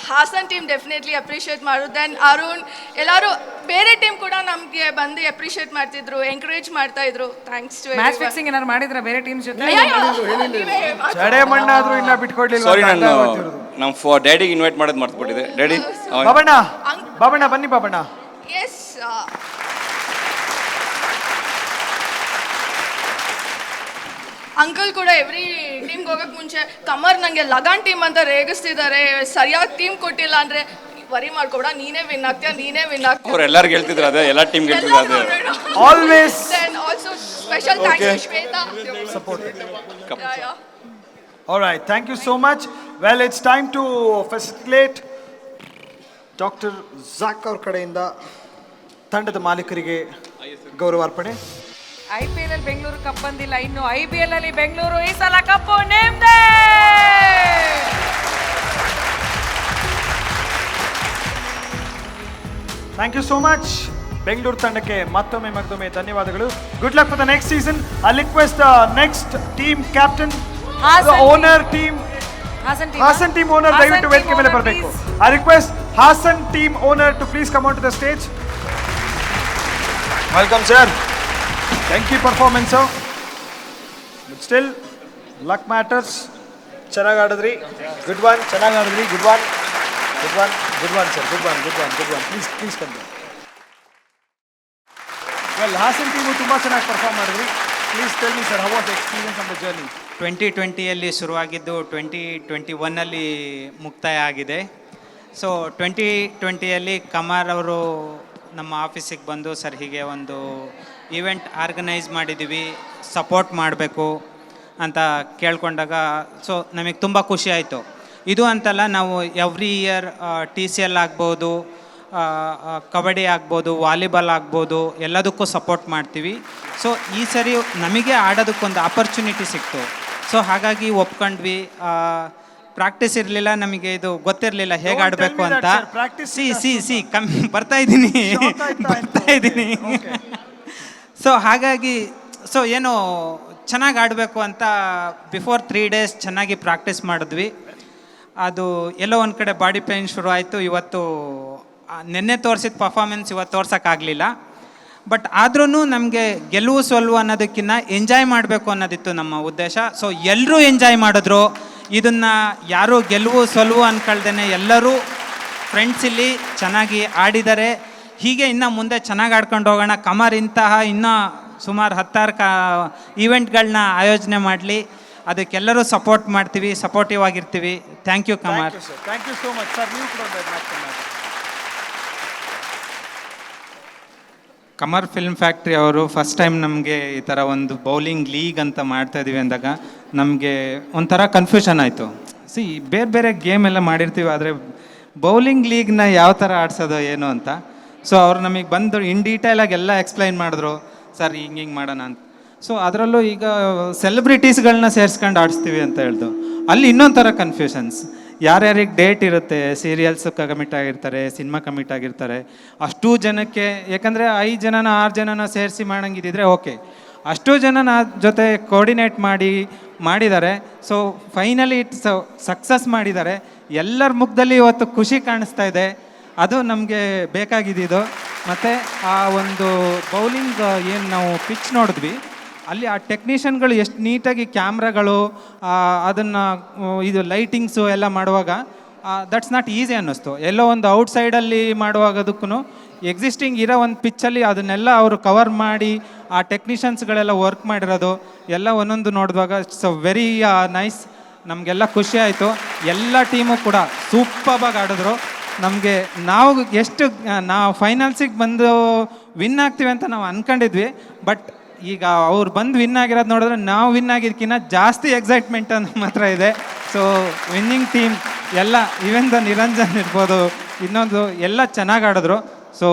Hassan team definitely appreciate ಮಾಡೋದು. ದೆನ್ ಅರುಣ್, ಎಲ್ಲರೂ ಬೇರೆ team ಕೂಡ ನಮಗೆ ಬಂದು ಅಪ್ರಿಷಿಯೇಟ್ ಮಾಡ್ತಿದ್ರು, ಎಂಕರೇಜ್ ಮಾಡ್ತಾ ಇದ್ರು. ಥ್ಯಾಂಕ್ಸ್ ಟು ಮ್ಯಾಚ್ ಫಿಕ್ಸಿಂಗ್ ಏನಾದ್ರು ಮಾಡಿದ್ರ ಬೇರೆ ಟೀಮ್ ಜೊತೆ? ಜಡೆ ಮಣ್ಣಾದ್ರೂ ಇನ್ನ ಬಿಟ್ಕೊಡ್ಲಿಲ್ಲ. ಸಾರಿ, ನಾನು ನಮ್ಮ ಡ್ಯಾಡಿಗೆ ಇನ್ವೈಟ್ ಮಾಡೋದು ಮರ್ತ್ಬಿಟ್ಟಿದೆ. ಡ್ಯಾಡಿ ಬಾಬಣ್ಣ ಬನ್ನಿ ಬಾಬಣ್ಣ. ಎಸ್, ಅಂಕಲ್ ಕೂಡ ಎವ್ರಿ ಟೀಮ್ಗೆ ಹೋಗಕ್ಕೆ ಮುಂಚೆ ಕಮರ್ ನನಗೆ ಲಗಾನ್ ಟೀಮ್ ಅಂತ ರೇಗಿಸ್ತಿದ್ದಾರೆ, ಸರಿಯಾಗಿ ಟೀಮ್ ಕೊಟ್ಟಿಲ್ಲ ಅಂದರೆ ವರಿ ಮಾಡ್ಕೊಬೇಡ, ನೀನೇ ವಿನ್ ಆಗ್ತೀಯ. ಅವ್ರು ಎಲ್ಲರಿಗೂ ಹೇಳ್ತಿದ್ರು ಅದೇ, ಎಲ್ಲ ಟೀಮ್ ಹೇಳ್ತಿದ್ರು ಅದೇ. Always. Then also special thanks to Shweta. Support. All right, thank you so much. Well, it's time to facilitate Dr. Zak ಅವ್ರ ಕಡೆಯಿಂದ ತಂಡದ ಮಾಲೀಕರಿಗೆ ಗೌರವಾರ್ಪಣೆ. IPL ಅಲ್ಲಿ ಬೆಂಗಳೂರು ಕಪ್ ಬಂದಿಲ್ಲ ಇನ್ನು. IPL ಅಲ್ಲಿ ಬೆಂಗಳೂರು ಈ ಸಲ ಕಪ್ಪು ನಿಮ್ದೇ. Thank you so much. Bengaluru ತಂಡಕ್ಕೆ ಮತ್ತೊಮ್ಮೆ ಧನ್ಯವಾದಗಳು. Good luck for the next season. I request next team captain, owner team, Hassan team owner ದಯವಿಟ್ಟು ವೇದಿಕೆ ಮೇಲೆ ಬರಬೇಕು. I request Hassan team owner to please come on to the stage. Welcome sir. Thank you performance. But still luck matters. ಚೆನ್ನಾಗಿ ಆಡಿದ್ರಿ. Good one. ಚೆನ್ನಾಗಿ ಆಡಿದ್ರಿ. Good one sir. Good one. Please come. Well, Hassan team ತುಂಬ ಚೆನ್ನಾಗಿ perform ಮಾಡಿದ್ರಿ. Please tell me sir, how was the experience on the journey? 2020ಯಲ್ಲಿ ಶುರುವಾಗಿದ್ದು 2021ನಲ್ಲಿ ಮುಕ್ತಾಯ ಆಗಿದೆ. ಸೊ 2020ಯಲ್ಲಿ ಕಮಾರ್ ಅವರು ನಮ್ಮ ಆಫೀಸಿಗೆ ಬಂದು ಸರ್ ಹೀಗೆ ಒಂದು ಈವೆಂಟ್ ಆರ್ಗನೈಸ್ ಮಾಡಿದ್ದೀವಿ, ಸಪೋರ್ಟ್ ಮಾಡಬೇಕು ಅಂತ ಕೇಳ್ಕೊಂಡಾಗ ಸೊ ನಮಗೆ ತುಂಬ ಖುಷಿ ಆಯಿತು. ಇದು ಅಂತಲ್ಲ, ನಾವು ಎವ್ರಿ ಇಯರ್ TCL ಆಗ್ಬೋದು, ಕಬಡ್ಡಿ ಆಗ್ಬೋದು, ವಾಲಿಬಾಲ್ ಆಗ್ಬೋದು, ಎಲ್ಲದಕ್ಕೂ ಸಪೋರ್ಟ್ ಮಾಡ್ತೀವಿ. ಸೊ ಈ ಸರಿ ನಮಗೆ ಆಡೋದಕ್ಕೊಂದು ಆಪರ್ಚುನಿಟಿ ಸಿಕ್ತು. ಸೊ ಹಾಗಾಗಿ ಒಪ್ಕೊಂಡ್ವಿ. ಪ್ರಾಕ್ಟೀಸ್ ಇರಲಿಲ್ಲ, ನಮಗೆ ಇದು ಗೊತ್ತಿರಲಿಲ್ಲ ಹೇಗೆ ಆಡಬೇಕು ಅಂತ. ಬರ್ತಾ ಇದ್ದೀನಿ. ಸೊ ಹಾಗಾಗಿ ಸೊ ಏನೋ ಚೆನ್ನಾಗಿ ಆಡಬೇಕು ಅಂತ ಬಿಫೋರ್ 3 days ಚೆನ್ನಾಗಿ ಪ್ರಾಕ್ಟೀಸ್ ಮಾಡಿದ್ವಿ. ಅದು ಎಲ್ಲೋ ಒಂದು ಕಡೆ ಬಾಡಿ ಪೇಯ್ನ್ ಶುರು ಆಯಿತು. ಇವತ್ತು ನಿನ್ನೆ ತೋರಿಸಿದ ಪರ್ಫಾರ್ಮೆನ್ಸ್ ಇವತ್ತು ತೋರ್ಸೋಕ್ಕಾಗಲಿಲ್ಲ. ಬಟ್ ಆದ್ರೂ ನಮಗೆ ಗೆಲುವು ಸೋಲುವು ಅನ್ನೋದಕ್ಕಿಂತ ಎಂಜಾಯ್ ಮಾಡಬೇಕು ಅನ್ನೋದಿತ್ತು ನಮ್ಮ ಉದ್ದೇಶ. ಸೊ ಎಲ್ಲರೂ ಎಂಜಾಯ್ ಮಾಡಿದ್ರು. ಇದನ್ನು ಯಾರೂ ಗೆಲುವು ಸೋಲುವು ಅಂದ್ಕೊಳ್ದೇನೆ ಎಲ್ಲರೂ ಫ್ರೆಂಡ್ಸ್ ಇಲ್ಲಿ ಚೆನ್ನಾಗಿ ಆಡಿದ್ದಾರೆ. ಹೀಗೆ ಇನ್ನು ಮುಂದೆ ಚೆನ್ನಾಗಿ ಆಡ್ಕೊಂಡು ಹೋಗೋಣ. ಕಮಾರ್ ಇಂತಹ ಇನ್ನೂ ಸುಮಾರು 10 ಈವೆಂಟ್ಗಳನ್ನ ಆಯೋಜನೆ ಮಾಡಲಿ. ಅದಕ್ಕೆಲ್ಲರೂ ಸಪೋರ್ಟ್ ಮಾಡ್ತೀವಿ, ಸಪೋರ್ಟಿವ್ ಆಗಿರ್ತೀವಿ. Thank you Kamar. Thank you so much sir. ನೀವು ಕೂಡ ಕಮರ್ ಫಿಲ್ಮ್ ಫ್ಯಾಕ್ಟ್ರಿ ಅವರು ಫಸ್ಟ್ ಟೈಮ್ ನಮಗೆ ಈ ಥರ ಒಂದು ಬೌಲಿಂಗ್ ಲೀಗ್ ಅಂತ ಮಾಡ್ತಾಯಿದ್ದೀವಿ ಅಂದಾಗ ನಮಗೆ ಒಂಥರ ಕನ್ಫ್ಯೂಷನ್ ಆಯಿತು. ಬೇರೆ ಬೇರೆ ಗೇಮ್ ಎಲ್ಲ ಮಾಡಿರ್ತೀವಿ, ಆದರೆ ಬೌಲಿಂಗ್ ಲೀಗ್ನ ಯಾವ ಥರ ಆಡ್ಸೋದು ಏನು ಅಂತ. ಸೊ ಅವ್ರು ನಮಗೆ ಬಂದು ಇನ್ ಡೀಟೇಲಾಗಿ ಎಲ್ಲ ಎಕ್ಸ್ಪ್ಲೈನ್ ಮಾಡಿದ್ರು, ಸರ್ ಹಿಂಗೆ ಮಾಡೋಣ ಅಂತ. ಸೊ ಅದರಲ್ಲೂ ಈಗ ಸೆಲೆಬ್ರಿಟೀಸ್ಗಳನ್ನ ಸೇರಿಸ್ಕೊಂಡು ಆಡಿಸ್ತೀವಿ ಅಂತ ಹೇಳ್ದು. ಅಲ್ಲಿ ಇನ್ನೊಂದು ಥರ ಕನ್ಫ್ಯೂಷನ್ಸ್. ಯಾರ್ಯಾರಿಗೆ ಡೇಟ್ ಇರುತ್ತೆ, ಸೀರಿಯಲ್ಸ್ ಕಮಿಟ್ ಆಗಿರ್ತಾರೆ, ಸಿನಿಮಾ ಕಮಿಟ್ ಆಗಿರ್ತಾರೆ, ಅಷ್ಟೂ ಜನಕ್ಕೆ. ಯಾಕಂದರೆ 5 ಜನನ 6 ಜನನ ಸೇರಿಸಿ ಮಾಡೋಂಗಿದ್ದಿದ್ರೆ ಓಕೆ. ಅಷ್ಟೂ ಜನನ ಜೊತೆ ಕೋರ್ಡಿನೇಟ್ ಮಾಡಿದ್ದಾರೆ. ಸೊ ಫೈನಲಿ ಇಟ್ಸ್ ಸಕ್ಸಸ್ ಮಾಡಿದ್ದಾರೆ. ಎಲ್ಲರ ಮುಖದಲ್ಲಿ ಇವತ್ತು ಖುಷಿ ಕಾಣಿಸ್ತಾ ಇದೆ. ಅದು ನಮಗೆ ಬೇಕಾಗಿದ್ದು. ಮತ್ತು ಆ ಒಂದು ಬೌಲಿಂಗ್ ಏನು ನಾವು ಪಿಚ್ ನೋಡಿದ್ವಿ, ಅಲ್ಲಿ ಆ ಟೆಕ್ನಿಷಿಯನ್ಗಳು ಎಷ್ಟು ನೀಟಾಗಿ ಕ್ಯಾಮ್ರಾಗಳು ಅದನ್ನು ಇದು ಲೈಟಿಂಗ್ಸು ಎಲ್ಲ ಮಾಡುವಾಗ ದಟ್ಸ್ ನಾಟ್ ಈಸಿ ಅನ್ನಿಸ್ತು. ಎಲ್ಲೋ ಒಂದು ಔಟ್ಸೈಡಲ್ಲಿ ಮಾಡುವಾಗದಕ್ಕೂ ಎಕ್ಸಿಸ್ಟಿಂಗ್ ಇರೋ ಒಂದು ಪಿಚ್ಚಲ್ಲಿ ಅದನ್ನೆಲ್ಲ ಅವರು ಕವರ್ ಮಾಡಿ ಆ ಟೆಕ್ನಿಷಿಯನ್ಸ್ಗಳೆಲ್ಲ ವರ್ಕ್ ಮಾಡಿರೋದು ಎಲ್ಲ ಒಂದೊಂದು ನೋಡಿದಾಗ ಇಟ್ಸ್ ವೆರಿ ನೈಸ್. ನಮಗೆಲ್ಲ ಖುಷಿ ಆಯಿತು. ಎಲ್ಲ ಟೀಮು ಕೂಡ ಸೂಪರ್ಬಾಗಿ ಆಡಿದ್ರು. ನಮಗೆ ನಾವು ಫೈನಲ್ಸಿಗೆ ಬಂದು ವಿನ್ ಆಗ್ತೀವಿ ಅಂತ ನಾವು ಅಂದ್ಕೊಂಡಿದ್ವಿ. ಬಟ್ ಈಗ ಅವ್ರು ಬಂದು ವಿನ್ ಆಗಿರೋದು ನೋಡಿದ್ರೆ ನಾವು ವಿನ್ ಆಗಿದ್ದಕ್ಕಿಂತ ಜಾಸ್ತಿ ಎಕ್ಸೈಟ್ಮೆಂಟ್ ನಮ್ಮ ಹತ್ರ ಇದೆ. ಸೊ ವಿನ್ನಿಂಗ್ ಟೀಮ್ ಎಲ್ಲ ಈವೆನ್ ದ ನಿರಂಜನ್ ಇರ್ಬೋದು, ಇನ್ನೊಂದು ಎಲ್ಲ ಚೆನ್ನಾಗಿ ಆಡಿದ್ರು. So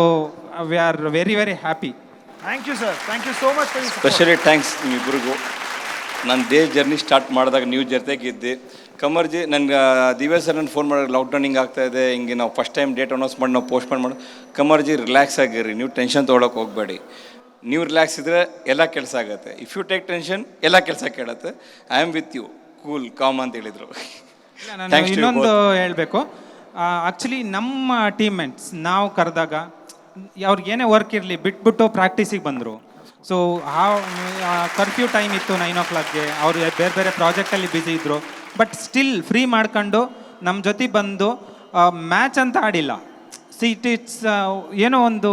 we are very very happy. Thank you sir. Thank you so much. Specially thanks ನಿಮ್ಮಿಬ್ಬರಿಗೂ. ನಾನು ಜರ್ನಿ ಸ್ಟಾರ್ಟ್ ಮಾಡಿದಾಗ ನೀವು ಜೊತೆಗಿದ್ದೆ. ಕಮರ್ಜಿ ನನಗೆ ದಿವ್ಯ ಸರ್ ನನ್ನ ಫೋನ್ ಮಾಡಿದ್ರೆ ಲಾಕ್ಡೌನ್ ಹಿಂಗೆ ಆಗ್ತಾಯಿದೆ, ಹಿಂಗೆ ನಾವು ಫಸ್ಟ್ ಟೈಮ್ ಡೇಟ್ ಅನೌನ್ಸ್ ಮಾಡಿ ನಾವು ಪೋಸ್ಟ್ಪೋನ್ ಮಾಡಿ. ಕಮರ್ಜಿ ರಿಲ್ಯಾಕ್ಸ್ ಆಗಿರ್ರಿ, ನೀವು ಟೆನ್ಷನ್ ತೊಗೊಳಕ್ಕೆ ಹೋಗಬೇಡಿ. ನೀವು ರಿಲ್ಯಾಕ್ಸ್ ಇದ್ದರೆ ಎಲ್ಲ ಕೆಲಸ ಆಗುತ್ತೆ. ಇಫ್ ಯು ಟೇಕ್ ಟೆನ್ಷನ್ ಎಲ್ಲ ಕೆಲಸ ಕೇಳುತ್ತೆ. I am with you, cool calm ಅಂತ ಹೇಳಿದರು. ಇನ್ನೊಂದು ಹೇಳಬೇಕು, ಆ್ಯಕ್ಚುಲಿ ನಮ್ಮ ಟೀಮ್ಮೇಟ್ಸ್ ನಾವು ಕರೆದಾಗ ಅವ್ರಿಗೇನೇ ವರ್ಕ್ ಇರಲಿ ಬಿಟ್ಬಿಟ್ಟು ಪ್ರಾಕ್ಟೀಸಿಗೆ ಬಂದರು. ಸೊ ಕರ್ಫ್ಯೂ ಟೈಮ್ ಇತ್ತು 9 o'clockಗೆ. ಅವರು ಬೇರೆ ಬೇರೆ ಪ್ರಾಜೆಕ್ಟಲ್ಲಿ ಬ್ಯುಸಿ ಇದ್ದರು. ಬಟ್ ಸ್ಟಿಲ್ ಫ್ರೀ ಮಾಡ್ಕೊಂಡು ನಮ್ಮ ಜೊತೆ ಬಂದು ಮ್ಯಾಚ್ ಅಂತ ಆಡಿಲ್ಲ. ಇಟ್ಸ್ ಏನೋ ಒಂದು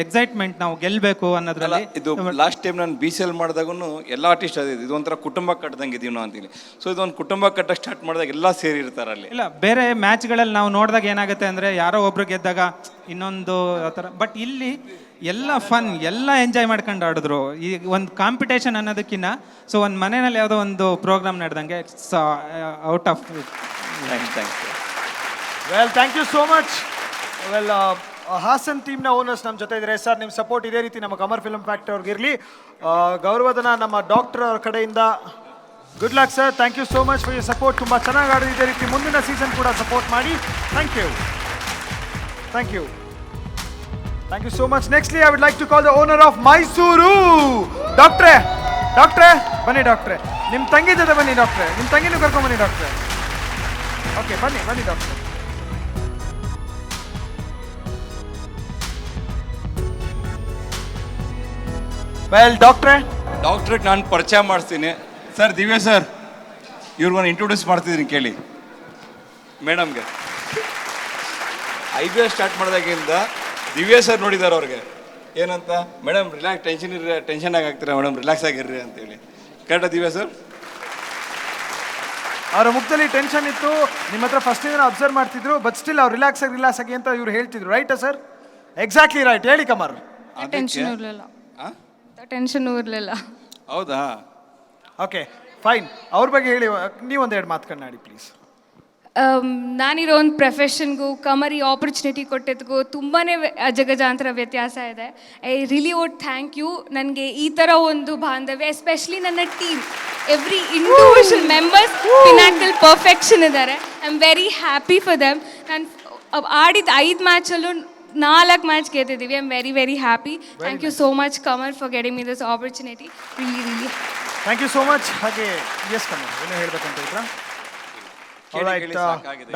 ಎಕ್ಸೈಟ್ಮೆಂಟ್, ನಾವು ಗೆಲ್ಲಬೇಕು ಅನ್ನೋದ್ರಲ್ಲಿ. ಇದು ಲಾಸ್ಟ್ ಟೈಮ್ ನಾನು BCL ಮಾಡಿದಾಗೂ ಎಲ್ಲ ಆರ್ಟಿಸ್ಟ್ ಅದೇ ಇದೊಂಥರ ಕುಟುಂಬ ಕಟ್ಟದಂಗೆ ಇದೀವಿ ನಾವು ಅಂತೀನಿ. ಸೊ ಇದೊಂದು ಕುಟುಂಬ ಕಟ್ಟಕ್ಕೆ ಸ್ಟಾರ್ಟ್ ಮಾಡಿದಾಗ ಎಲ್ಲ ಸೇರಿರ್ತಾರೆ ಅಲ್ಲಿ. ಇಲ್ಲ, ಬೇರೆ ಮ್ಯಾಚ್ಗಳಲ್ಲಿ ನಾವು ನೋಡಿದಾಗ ಏನಾಗುತ್ತೆ ಅಂದರೆ ಯಾರೋ ಒಬ್ರು ಗೆದ್ದಾಗ ಇನ್ನೊಂದು ಆ ಥರ. ಬಟ್ ಇಲ್ಲಿ ಎಲ್ಲ ಫನ್, ಎಲ್ಲ ಎಂಜಾಯ್ ಮಾಡ್ಕೊಂಡು ಆಡಿದ್ರು. ಈ ಒಂದು ಕಾಂಪಿಟೇಷನ್ ಅನ್ನೋದಕ್ಕಿಂತ ಸೊ ಒಂದು ಮನೆಯಲ್ಲಿ ಯಾವುದೋ ಒಂದು ಪ್ರೋಗ್ರಾಮ್ ನಡೆದಂಗೆ it's out of. Well, thank you so much. Well, Hassan ಟೀಮ್ನ ಓನರ್ಸ್ ನಮ್ಮ ಜೊತೆ ಇದ್ದಾರೆ. ಸರ್, ನಿಮ್ಮ ಸಪೋರ್ಟ್ ಇದೇ ರೀತಿ ನಮ್ಮ ಕಮರ್ ಫಿಲ್ಮ್ ಫ್ಯಾಕ್ಟ್ರಿ ಅವ್ರಿಗಿರಲಿ. ಗೌರವಧನ ನಮ್ಮ ಡಾಕ್ಟರ್ ಅವ್ರ ಕಡೆಯಿಂದ good luck sir. Thank you so much for your support. ತುಂಬ ಚೆನ್ನಾಗಿ ಆಡಿದ ಇದೇ ರೀತಿ ಮುಂದಿನ ಸೀಸನ್ ಕೂಡ ಸಪೋರ್ಟ್ ಮಾಡಿ. Thank you. Thank you. Thank you so much. Nextly I would like to call the owner of Mysuru. ಡಾಕ್ಟ್ರೇ ಬನ್ನಿ. ಡಾಕ್ಟ್ರೇ, ನಿಮ್ಮ ತಂಗಿ ಜೊತೆ ಬನ್ನಿ. ಡಾಕ್ಟ್ರೇ, ನಿಮ್ಮ ತಂಗಿನೂ ಕರ್ಕೊಂಬನ್ನಿ. ಡಾಕ್ಟ್ರೇ, ಓಕೆ, ಬನ್ನಿ ಡಾಕ್ಟ್ರೇ. ವೆಲ್, ಡಾಕ್ಟ್ರಿಗೆ ನಾನು ಪರಿಚಯ ಮಾಡಿಸ್ತೀನಿ. ಸರ್, ದಿವ್ಯ ಸರ್, ಇವ್ರಿಗೊಂದು ಇಂಟ್ರೊಡ್ಯೂಸ್ ಮಾಡ್ತಿದ್ದೀನಿ ಕೇಳಿ. ಮೇಡಮ್ಗೆ IPL ಸ್ಟಾರ್ಟ್ ಮಾಡಿದಾಗಿಂದ ದಿವ್ಯ ಸರ್ ನೋಡಿದ್ದಾರೆ ಅವ್ರಿಗೆ. ಏನಂತ, ಮೇಡಮ್ ರಿಲ್ಯಾಕ್ಸ್, ಟೆನ್ಷನ್ ಆಗ್ತೀರಾ ಮೇಡಮ್, ರಿಲ್ಯಾಕ್ಸ್ ಆಗಿರ್ರಿ ಅಂತೇಳಿ. ಕರೆಕ್ಟಾ ದಿವ್ಯ ಸರ್? ಅವರ ಮುಖದಲ್ಲಿ ಟೆನ್ಷನ್ ಇತ್ತು, ನಿಮ್ಮ ಹತ್ರ ಫಸ್ಟಿಂದ ಅಬ್ಸರ್ವ್ ಮಾಡ್ತಿದ್ರು, ಬಟ್ ಸ್ಟಿಲ್ ಅವ್ರು ರಿಲ್ಯಾಕ್ಸ್ ಆಗಿ ಅಂತ ಇವ್ರು ಹೇಳ್ತಿದ್ರು, ರೈಟಾ ಸರ್? Exactly right. ಹೇಳಿ ಕಮರ್. ಟೆನ್ಷನ್ ಇರಲಿಲ್ಲ, ಟೆನ್ಷನ್ ಇರಲಿಲ್ಲ. ಹೌದಾ? Okay fine. ಅವ್ರ ಬಗ್ಗೆ ಹೇಳಿ, ನೀವೊಂದೆರಡು ಮಾತುಕನ್ನಾಡಿ ಪ್ಲೀಸ್. ನಾನಿರೋ ಒಂದು ಪ್ರೊಫೆಷನ್ಗೂ ಕಮರ್ ಈ ಆಪರ್ಚುನಿಟಿ ಕೊಟ್ಟಿದ್ದಕ್ಕೂ ತುಂಬಾ ಅಜಗಜಾಂತರ ವ್ಯತ್ಯಾಸ ಇದೆ. I really would thank you. ನನಗೆ ಈ ಥರ ಒಂದು ಬಾಂಧವ್ಯ, ಎಸ್ಪೆಷಲಿ ನನ್ನ team, every individual members pinnacle perfection ಇದ್ದಾರೆ. I am very happy for them. ನಾನು ಆಡಿದ 5 ಮ್ಯಾಚಲ್ಲೂ 4 ಮ್ಯಾಚ್ ಗೆದ್ದಿದ್ದೀವಿ. I am very very happy. Thank you so much Kamar for getting me this opportunity. Really thank you so much. ಹಾಗೆ yes Kamar, ಏನೋ ಹೇಳ್ಬೇಕಂತ ಇದ್ರಾ?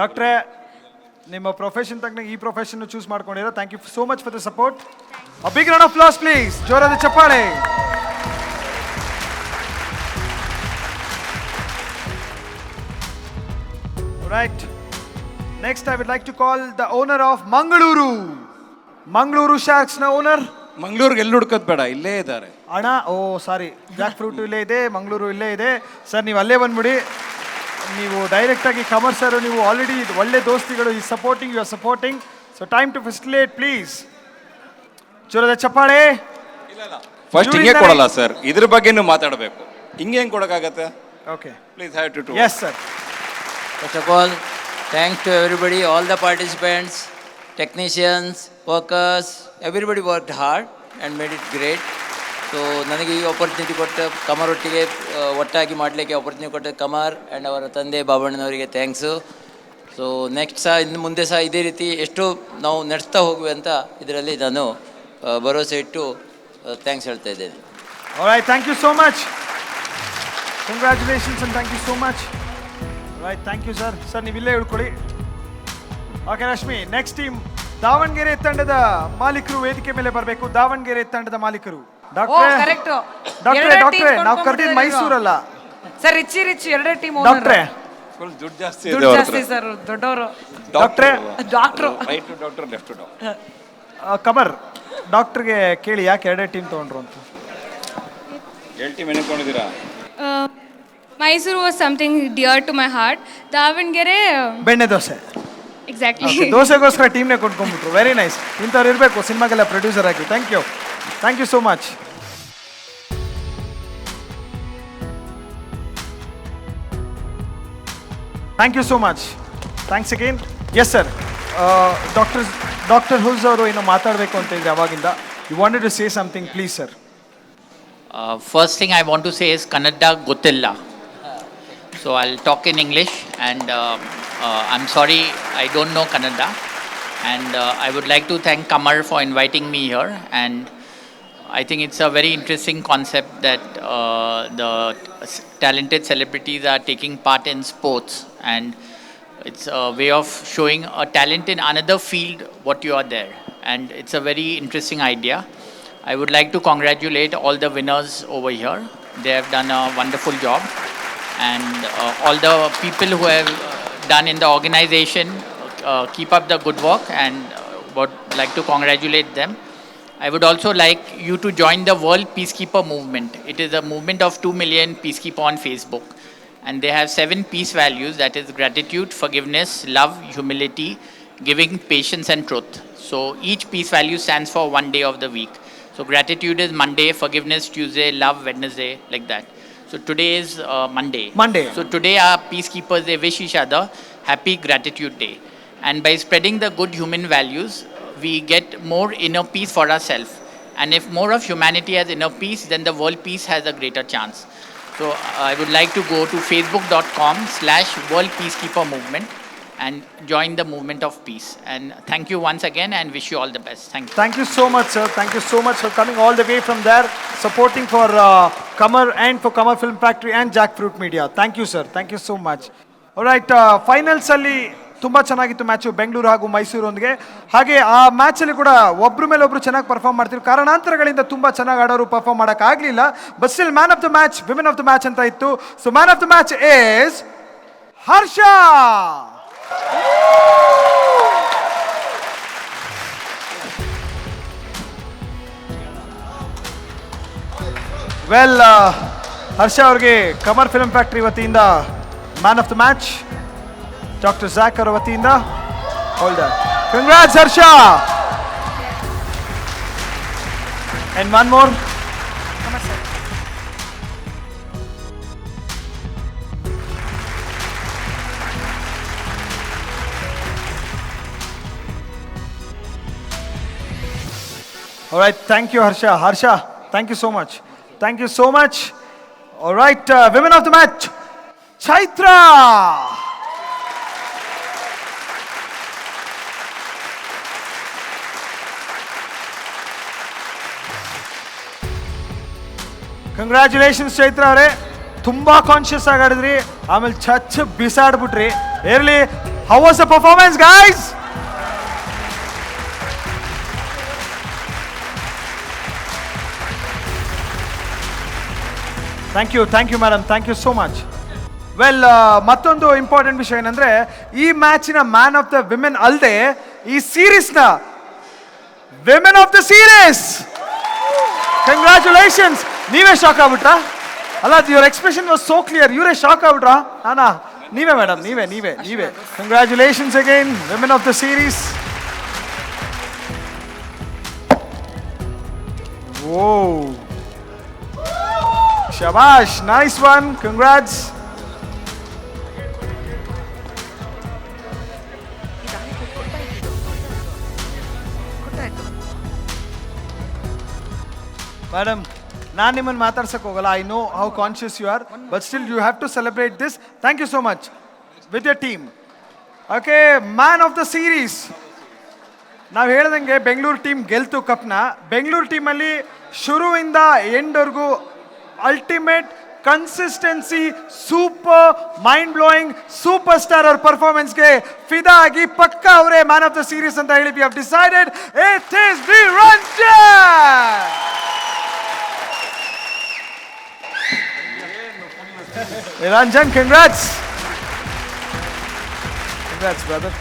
ಡಾಕ್ಟ್ರೇ, ನಿಮ್ಮ ಪ್ರೊಫೆಷನ್ ತಕ್ಕನಾಗ ಈ ಪ್ರೊಫೆಷನ್ ಚೂಸ್ ಮಾಡ್ಕೊಂಡಿರೋ, thank you so much for the support. A big round of applause please. ಜೋರಾದ ಚಪ್ಪಾಳೆ. Right, next I would like to call the owner of Mangaluru Sharks ನ ಓನರ್. ಮಂಗಳೂರಿಗೆ ಎಲ್ಲಿ ಹುಡ್ಕೋದ್ ಬೇಡ, ಇಲ್ಲೇ ಇದ್ದಾರೆ ಅಣ್ಣ. ಓ ಸಾರಿ, ಜಾಕ್ ಫ್ರೂಟ್ ಇಲ್ಲೇ ಇದೆ, ಮಂಗಳೂರು ಇಲ್ಲೇ ಇದೆ. ಸರ್ ನೀವು ಅಲ್ಲೇ ಬಂದ್ಬಿಡಿ. ನೀವು ಡೈರೆಕ್ಟಾಗಿ ಕಮರ್ ಸರ್, ನೀವು ಆಲ್ರೆಡಿ ಒಳ್ಳೆ ದೋಸ್ತಿಗಳು. ಈ supporting, you are supporting. So time to felicitate please. ಜೋರದ ಚಪ್ಪಾಳೆ. ಫಸ್ಟ್ ಹಿಂಗೆ ಕೊಡಲ್ಲ ಸರ್, ಇದ್ರ ಬಗ್ಗೆನೂ ಮಾತಾಡಬೇಕು. ಹಿಂಗೆ ಹೆಂಗೆ ಕೊಡೋಕ್ಕಾಗತ್ತೆ? Okay please have to. Yes sir. First of all, thanks to everybody, all the participants, technicians, workers, everybody worked hard and made it great. So ನನಗೆ ಈ ಆಪರ್ಚುನಿಟಿ ಕೊಟ್ಟ ಕಮರ್ ಒಟ್ಟಿಗೆ ಒಟ್ಟಾಗಿ ಮಾಡಲಿಕ್ಕೆ ಆಪರ್ಚುನಿಟಿ ಕೊಟ್ಟ ಕಮರ್ ಆ್ಯಂಡ್ ಅವರ ತಂದೆ ಬಾಬಣ್ಣನವರಿಗೆ ಥ್ಯಾಂಕ್ಸು. ಸೊ ನೆಕ್ಸ್ಟ್ ಇನ್ನು ಮುಂದೆ ಸಹ ಇದೇ ರೀತಿ ಎಷ್ಟು ನಾವು ನಡೆಸ್ತಾ ಹೋಗುವೆ ಅಂತ ಇದರಲ್ಲಿ ನಾನು ಭರವಸೆ ಇಟ್ಟು ಥ್ಯಾಂಕ್ಸ್ ಹೇಳ್ತಾ ಇದ್ದೇನೆ. Alright, thank you so much. Congratulations and thank you so much. Right, thank you sir. Sir ನೀವು ಇಲ್ಲೇ ಇಳ್ಕೊಳ್ಳಿ. Okay Rashmi, next team Davanagere ತಂಡದ ಮಾಲೀಕರು ವೇದಿಕೆ ಮೇಲೆ ಬರಬೇಕು. ದಾವಣಗೆರೆ ತಂಡದ ಮಾಲೀಕರು ಡಾಕ್ಟ್ರೇ, ನಾವು ಕರೆದಿದ್ದು ಮೈಸೂರಲ್ಲ ಸರ್. ರಿಚಿ ಎರಡೇ ಟೀಮ್. ಡಾಕ್ಟ್ರೇ, ಫುಲ್ ದುಡ್ಡು ಜಾಸ್ತಿ ಸರ್, ದೊಡ್ಡವರು. ಡಾಕ್ಟ್ರೇ, right to doctor, left to doctor. Kamar, ಡಾಕ್ಟರ್ಗೆ ಕೇಳಿ ಯಾಕೆ ಎರಡೇ ಟೀಮ್ ತೊಗೊಂಡ್ರು ಅಂತ. 2 ಟೀಮ್ ಎನ್ಕೊಂಡಿದ್ದೀರಾ? Mysuru was something dear to my heart. Davanagere ಬೆಣ್ಣೆ ದೋಸೆ. ಎಕ್ಸಾಕ್ಟ್ಲಿ, ದೋಸೆಗೋಸ್ಕರ ಟೀಮ್ನೇ ಕೊಂಡ್ಕೊಂಡ್ಬಿಟ್ರು. Very nice. ಇಂಥವ್ರು ಇರಬೇಕು ಸಿನಿಮಾಗೆಲ್ಲ ಪ್ರೊಡ್ಯೂಸರ್ ಆಗಿ. Thank you so much. Thank you so much. Thanks again. Yes sir, doctor ಹುಲ್ಸ್ ಅವರು ಏನೋ ಮಾತಾಡಬೇಕು ಅಂತ ಇದ್ರೆ ಅವಾಗಿಂದ. You wanted to say something, please sir. First thing I want to say is Kannada Gottilla. So I'll talk in English and I'm sorry I don't know Kannada. And I would like to thank Kamar for inviting me here. And I think it's a very interesting concept that the talented celebrities are taking part in sports. And it's a way of showing a talent in another field what you are there. And it's a very interesting idea. I would like to congratulate all the winners over here. They have done a wonderful job. And all the people who have done in the organization, keep up the good work and would like to congratulate them. I would also like you to join the World Peacekeeper Movement. It is a movement of 2 million peacekeeper on Facebook. And they have 7 peace values, that is gratitude, forgiveness, love, humility, giving, patience and truth. So each peace value stands for one day of the week. So gratitude is Monday, forgiveness Tuesday, love Wednesday, like that. So today is Monday. So today our peacekeepers, they wish each other happy gratitude day. And by spreading the good human values, we get more inner peace for ourselves. And if more of humanity has inner peace, then the world peace has a greater chance. So I would like to go to facebook.com/World Peacekeeper Movement and join the movement of peace. And thank you once again and wish you all the best. Thank you. Thank you so much, sir. Thank you so much for coming all the way from there, supporting for Kamar and for Kamar Film Factory and Jackfruit Media. Thank you, sir. Thank you so much. All right, finals ಅಲ್ಲಿ ತುಂಬ ಚೆನ್ನಾಗಿತ್ತು match Bengaluru ಹಾಗೂ ಮೈಸೂರೊಂದಿಗೆ. ಹಾಗೆ ಆ ಮ್ಯಾಚಲ್ಲಿ ಕೂಡ ಒಬ್ಬರ ಮೇಲೆ ಒಬ್ಬರು ಚೆನ್ನಾಗಿ ಪರ್ಫಾರ್ಮ್ ಮಾಡ್ತಿದ್ರು. ಕಾರಣಾಂತರಗಳಿಂದ ತುಂಬ ಚೆನ್ನಾಗಿ ಆಡೋರು ಪರ್ಫಾರ್ಮ್ ಮಾಡೋಕ್ಕಾಗಲಿಲ್ಲ. But still man of the match, women of the match ಅಂತ ಇತ್ತು. So man of the match is Harsha. Well, Harsha ಅವ್ರಿಗೆ ಕಮರ್ ಫಿಲ್ಮ್ ಫ್ಯಾಕ್ಟ್ರಿ ವತಿಯಿಂದ man of the match doctor ಝಾಕ್ ಅವರ ವತಿಯಿಂದ holder. Congrats Harsha. And one more. All right, thank you, Harsha. Harsha, thank you so much. Thank you so much. All right, women of the match, Chaitra. Congratulations Chaitra ಅವರೇ, ತುಂಬಾ conscious ಆಗಿ ಆಡಿದ್ರಿ, ಆಮೇಲೆ ಚಚ್ ಬಿಸಾಡ್ಬಿಟ್ರಿ. ಇರ್ಲಿ, how was the performance guys? Thank you madam, thank you so much. Well, ಮತ್ತೊಂದು important ವಿಷಯ ಏನಂದ್ರೆ, ಈ ಮ್ಯಾಚಿನ ಮ್ಯಾನ್ ಆಫ್ ದ ವಿಮೆನ್ ಅಲ್ಲದೆ ಈ ಸೀರೀಸ್ನ women of the series. Congratulations. ನೀವೇ ಶಾಕ್ ಆಗ್ಬಿಟ್ರಾ? ಅಲ್ಲ, your expression was so clear. ಇವರೇ ಶಾಕ್ ಆಗ್ಬಿಟ್ರಾ? ನಾನಾ? ನೀವೇ ಮೇಡಮ್, ನೀವೇ. Congratulations again, women of the series. Oh, shabash, nice one, congrats. Madam, ನಾನು ನಿಮ್ಮನ್ನು ಮಾತಾಡ್ಸಕ್ಕೆ ಹೋಗಲ್ಲ. I know how conscious you are, but still you have to celebrate this. Thank you so much with your team. Okay, man of the series. ನಾವು ಹೇಳ್ದಂಗೆ Bengaluru team ಗೆಲ್ತು ಕಪ್ನ. ಬೆಂಗಳೂರು ಟೀಮಲ್ಲಿ ಶುರುವಿಂದ ಎಂಡ್ವರೆಗೂ ultimate consistency, super mind blowing super star ಅವ್ರ ಪರ್ಫಾರ್ಮೆನ್ಸ್ಗೆ ಫಿದಾ ಆಗಿ ಪಕ್ಕ ಅವರೇ ಮ್ಯಾನ್ ಆಫ್ ದ ಸೀರೀಸ್ ಅಂತ ಹೇಳಿ we have decided it is Niranjan. Niranjan, congrats brother.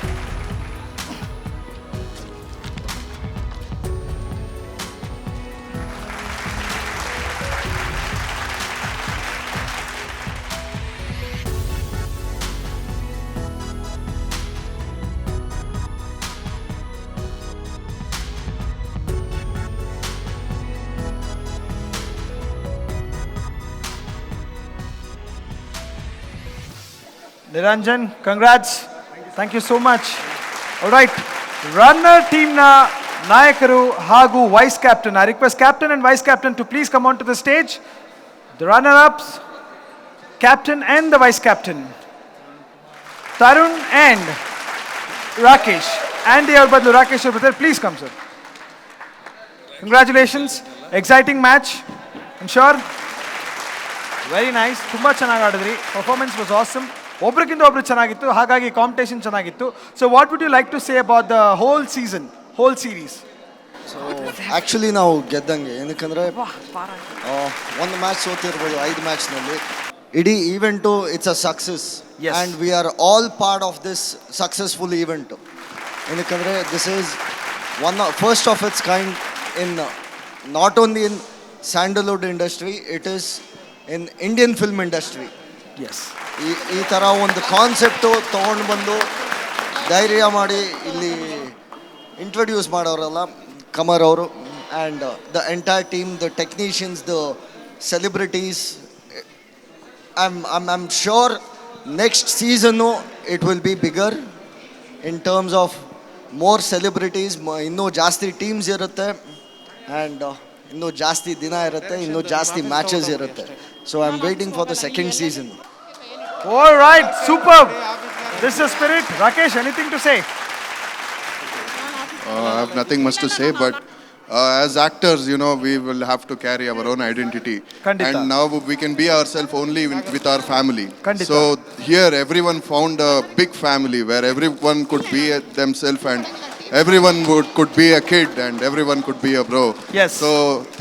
Niranjan, congrats. Thank you so much. All right, runner team na nayakaru hagu vice captain. I request captain and vice captain to please come onto the stage. The runner ups, captain and the vice captain, Tarun and Rakesh. Andy aur badlu Rakesh aur brother, please come sir. Congratulations, exciting match, I'm sure. Very nice, ತುಂಬಾ ಚೆನ್ನಾಗಿ ಆಡಿದ್ರಿ. Performance was awesome. ಒಬ್ರಿಗಿಂತ ಒಬ್ರು ಚೆನ್ನಾಗಿತ್ತು, ಹಾಗಾಗಿ competition ಚೆನ್ನಾಗಿತ್ತು. So what would you like to say about the whole season, whole series? So actually ನಾವು ಗೆದ್ದಂಗೆ, ಏನಕ್ಕಂದರೆ ಒಂದು ಮ್ಯಾಚ್ ಸೋತಿರ್ಬೋದು 5 ಮ್ಯಾಚ್ನಲ್ಲಿ. ಇಡೀ event it's a success and we are all part of this successful event. ಏನಕ್ಕಂದರೆ this is first of its kind in not only in Sandalwood industry, it is in Indian film industry. Yes, ಈ ಥರ ಒಂದು concept ತೊಗೊಂಡು ಬಂದು ಧೈರ್ಯ ಮಾಡಿ ಇಲ್ಲಿ introduce ಮಾಡೋರಲ್ಲ ಕಮರ್ ಅವರು, and the entire team, the technicians, the celebrities. I am sure next season it will be bigger in terms of more celebrities. ಇನ್ನೂ ಜಾಸ್ತಿ ಟೀಮ್ಸ್ ಇರುತ್ತೆ ಆ್ಯಂಡ್ ಇನ್ನೂ ಜಾಸ್ತಿ ದಿನ ಇರುತ್ತೆ, ಇನ್ನೂ ಜಾಸ್ತಿ ಮ್ಯಾಚಸ್ ಇರುತ್ತೆ. So I am waiting for the second season. All right, superb. This is spirit. Rakesh, anything to say? I have nothing much to say, but as actors, you know, we will have to carry our own identity. Kandita. And now we can be ourselves only with our family. Kandita. So here, everyone found a big family where everyone could be themselves and everyone could be a kid and everyone could be a bro. Yes. So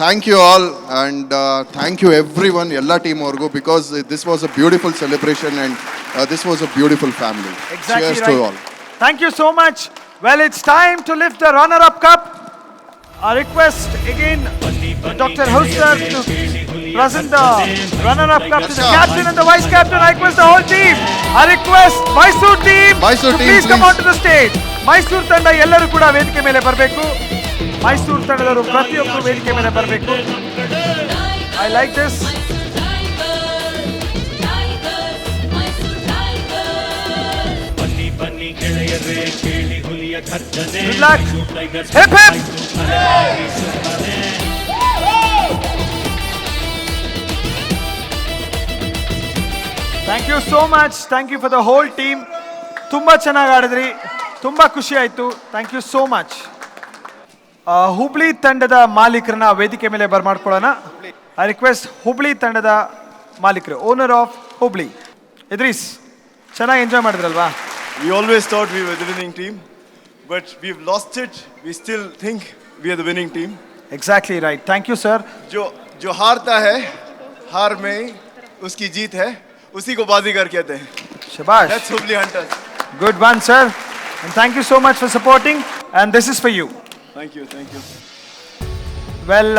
thank you all and thank you everyone, Ella team orgo, because this was a beautiful celebration and this was a beautiful family. Exactly. Cheers right. to all. Thank you so much. Well, it's time to lift the runner-up cup. I request again Dr. Husser to present the runner-up cup to the captain and the vice captain. I request the whole team. I request Mysore team Mysore to team, please come please. onto the stage. Mysuru ತಂಡ ಎಲ್ಲರೂ ಕೂಡ ವೇದಿಕೆ ಮೇಲೆ ಬರಬೇಕು. ಮೈಸೂರು ತಂಡದವರು ಪ್ರತಿಯೊಬ್ಬರು ವೇದಿಕೆ ಮೇಲೆ ಬರಬೇಕು. I like this. ಬನ್ನಿ ಬನ್ನಿ ಗೆಳೆಯರೇ ಕೇಳಿ ಹುಲಿಯ ಗರ್ಜನೆ Good luck. Mysuru tigers Hip hip. Thank you so much. Thank you for the whole team. ತುಂಬ ಚೆನ್ನಾಗಿ ಆಡಿದ್ರಿ, ತುಂಬ ಖುಷಿ ಆಯಿತು. Thank you so much. Hubli ತಂಡದ ಮಾಲೀಕರನ್ನ ವೇದಿಕೆ ಮೇಲೆ ಬರ್ಮಾಡ್ಕೊಳ್ಳೋಣ. ಐ ರಿಕ್ವೆಸ್ಟ್ ಹುಬ್ಳಿ ತಂಡದ ಮಾಲೀಕರು, ಓನರ್ ಆಫ್ ಹುಬ್ಳಿ, ಇದ್ರೀಸ್. ಚೆನ್ನಾಗಿ enjoy ಮಾಡಿದ್ರಲ್ವಾ? We always thought we were the winning team, but we've lost it. We still think we are the winning team. Exactly right. Thank you, sir. जो हारता है, हार में उसकी जीत है, उसी को बाजीगर कहते हैं. Shabash. That's Hubli Hunters. Good one, sir. And thank you so much for supporting. And this is for you. Thank you, thank you. Well,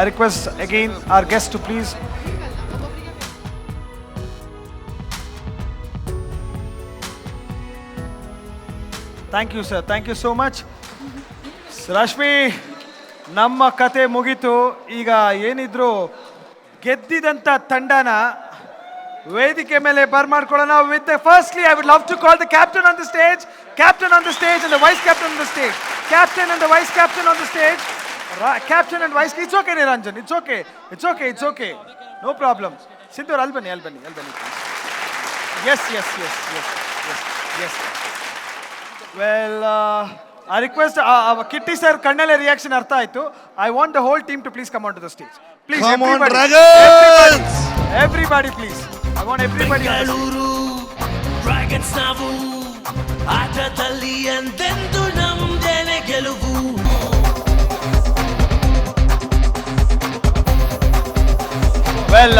I request again our guest to please. Thank you, sir. Thank you so much. Rashmi, ನಮ್ಮ ಕತೆ ಮುಗೀತು. ಈಗ ಏನಿದ್ರು ಗೆದ್ದಿದಂಥ ತಂಡನ ವೇದಿಕೆ ಮೇಲೆ ಬರ್ಮಾಡ್ಕೊಳ್ಳೋಣ. With firstly I would love to call the captain on the stage, captain on the stage and the vice captain on the stage, captain and the vice captain on the stage, captain and vice. It's okay Niranjan, it's okay, it's okay, it's okay, no problem. Sindhoor ಅಲ್ಲಿ ಬನ್ನಿ, ಅಲ್ಲಿ ಬನ್ನಿ, ಅಲ್ಲಿ ಬನ್ನಿ. Yes yes yes yes yes yes. Well, I request Kitty sir kannale reaction artha aitu. I want the whole team to please come onto the stage. Please, Come on, everybody. Dragons! Everybody, please. I want everybody on the stage. Dragons ನಾವು ಆಟದಲ್ಲಿ ಎಂದೆಂದು ನಮ್ದೇನೆ ಗೆಲುವು. Well,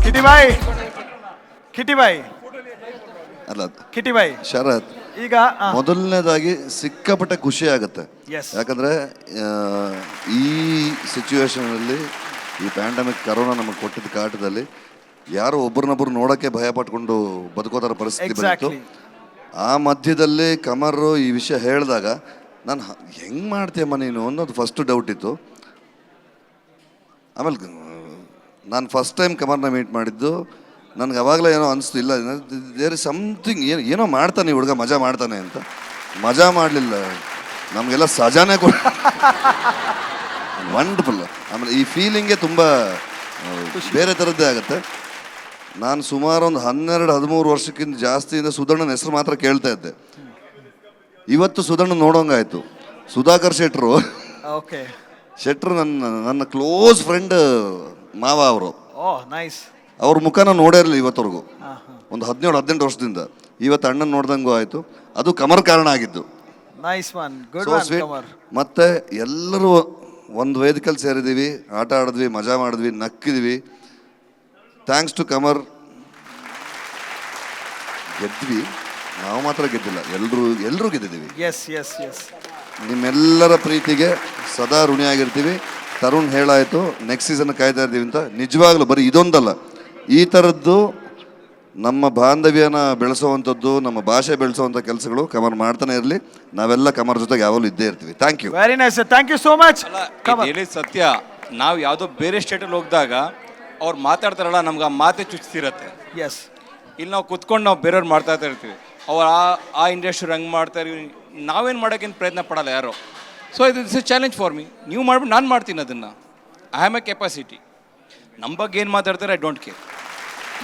Kitty bhai. ಅಲ್ಲ Kitty bhai. ಶರತ್, ಈಗ ಮೊದಲನೇದಾಗಿ ಸಿಕ್ಕಾಪಟ್ಟೆ ಖುಷಿ ಆಗುತ್ತೆ. Yes. ಯಾಕಂದ್ರೆ ಈ ಸಿಚುವೇಶನಲ್ಲಿ, ಈ ಪ್ಯಾಂಡಮಿಕ್ ಕರೋನಾ ನಮಗೆ ಕೊಟ್ಟಿದ್ದ ಕಾಟದಲ್ಲಿ ಯಾರು ಒಬ್ಬರನ್ನೊಬ್ಬರು ನೋಡೋಕ್ಕೆ ಭಯ ಪಟ್ಕೊಂಡು ಬದುಕೋತರ ಪರಿಸ್ಥಿತಿ ಬಂತು. ಆ ಮಧ್ಯದಲ್ಲಿ ಕಮರು ಈ ವಿಷಯ ಹೇಳಿದಾಗ ನಾನು ಹೆಂಗೆ ಮಾಡ್ತೀಯಮ್ಮ ನೀನು ಅನ್ನೋದು ಫಸ್ಟ್ ಡೌಟ್ ಇತ್ತು. ಆಮೇಲೆ ನಾನು ಫಸ್ಟ್ ಟೈಮ್ ಕಮರ್ನ ಮೀಟ್ ಮಾಡಿದ್ದು, ನನಗೆ ಅವಾಗಲೇ ಏನೋ ಅನಿಸ್ತು, ಇಲ್ಲ ದೇರ್ ಇಸ್ ಸಮಥಿಂಗ್, ಏನೋ ಮಾಡ್ತಾನೆ ಹುಡುಗ, ಮಜಾ ಮಾಡ್ತಾನೆ ಅಂತ. ಮಜಾ ಮಾಡಲಿಲ್ಲ, ನಮಗೆಲ್ಲ ಸಜಾನೇ ವಂಡರ್ಫುಲ್. ಆಮೇಲೆ ಈ ಫೀಲಿಂಗೇ ತುಂಬ ಬೇರೆ ಥರದ್ದೇ ಆಗುತ್ತೆ. ನಾನು ಸುಮಾರು ಒಂದು 12-13 ವರ್ಷಕ್ಕಿಂತ ಜಾಸ್ತಿಯಿಂದ ಸುಧಣ್ಣನ ಹೆಸರು ಮಾತ್ರ ಕೇಳ್ತಾ ಇದ್ದೆ. ಇವತ್ತು ಸುಧಣ್ಣ ನೋಡೋಂಗಾಯ್ತು. ಸುಧಾಕರ್ ಶೆಟ್ರು, ಶೆಟ್ರು ನನ್ನ ಕ್ಲೋಸ್ ಫ್ರೆಂಡ್ ಮಾವ ಅವರು. ಅವ್ರ ಮುಖನ ನೋಡೇ ಇರಲಿಲ್ಲ ಇವತ್ತವರೆಗೂ, ಒಂದು 17-18 ವರ್ಷದಿಂದ. ಇವತ್ತು ಅಣ್ಣನ ನೋಡ್ದಂಗೂ ಆಯಿತು. ಅದು ಕಮರ್ ಕಾರಣ ಆಗಿದ್ದು. ಮತ್ತೆ ಎಲ್ಲರೂ ಒಂದು ವೇದಿಕೆಯಲ್ಲಿ ಸೇರಿದ್ದೀವಿ, ಆಟ ಆಡಿದ್ವಿ, ಮಜಾ ಮಾಡಿದ್ವಿ, ನಕ್ಕಿದ್ವಿ. ಥ್ಯಾಂಕ್ಸ್ ಟು ಕಮರ್. ಗೆದ್ವಿ, ನಾವು ಮಾತ್ರ ಗೆದ್ದಿಲ್ಲ, ಎಲ್ಲರೂ ಗೆದ್ದಿದ್ದೀವಿ. ನಿಮ್ಮೆಲ್ಲರ ಪ್ರೀತಿಗೆ ಸದಾ ಋಣಿಯಾಗಿರ್ತೀವಿ. ತರುಣ್ ಹೇಳಾಯಿತು, ನೆಕ್ಸ್ಟ್ ಸೀಸನ್ ಕಾಯ್ತಾ ಇರ್ತೀವಿ ಅಂತ. ನಿಜವಾಗ್ಲೂ ಬರೀ ಇದೊಂದಲ್ಲ, ಈ ಥರದ್ದು ನಮ್ಮ ಬಾಂಧವ್ಯನ ಬೆಳೆಸೋವಂಥದ್ದು, ನಮ್ಮ ಭಾಷೆ ಬೆಳೆಸೋವಂಥ ಕೆಲಸಗಳು ಕಮರ್ ಮಾಡ್ತಾನೆ ಇರಲಿ. ನಾವೆಲ್ಲ ಕಮರ್ ಜೊತೆಗೆ ಯಾವಾಗಲೂ ಇದ್ದೇ ಇರ್ತೀವಿ. Thank you. Very nice, thank you so much. ಹೇಳಿದ ಸತ್ಯ. ನಾವು ಯಾವುದೋ ಬೇರೆ ಸ್ಟೇಟಲ್ಲಿ ಹೋಗಿದಾಗ ಅವ್ರು ಮಾತಾಡ್ತಾರಲ್ಲ, ನಮ್ಗೆ ಆ ಮಾತೆ ಚುಚ್ತಿರತ್ತೆ. ಎಸ್, ಇಲ್ಲಿ ನಾವು ಕುತ್ಕೊಂಡು ನಾವು ಬೇರೆಯವ್ರು ಮಾಡ್ತಾ ಇರ್ತೀವಿ. ಅವ್ರು ಆ ಇಂಡಸ್ಟ್ರಿ ಹಂಗೆ ಮಾಡ್ತಾರೆ, ನಾವೇನು ಮಾಡೋಕ್ಕೇನು ಪ್ರಯತ್ನ ಪಡಲ್ಲ ಯಾರೋ. So this is challenge for me. ನೀವು ಮಾಡ್ಬಿಟ್ಟು ನಾನು ಮಾಡ್ತೀನಿ ಅದನ್ನು. I ham A capacity. ನಮ್ಮ ಬಗ್ಗೆ ಏನು ಮಾತಾಡ್ತಾರೆ ಐ ಡೋಂಟ್ ಕೇರ್.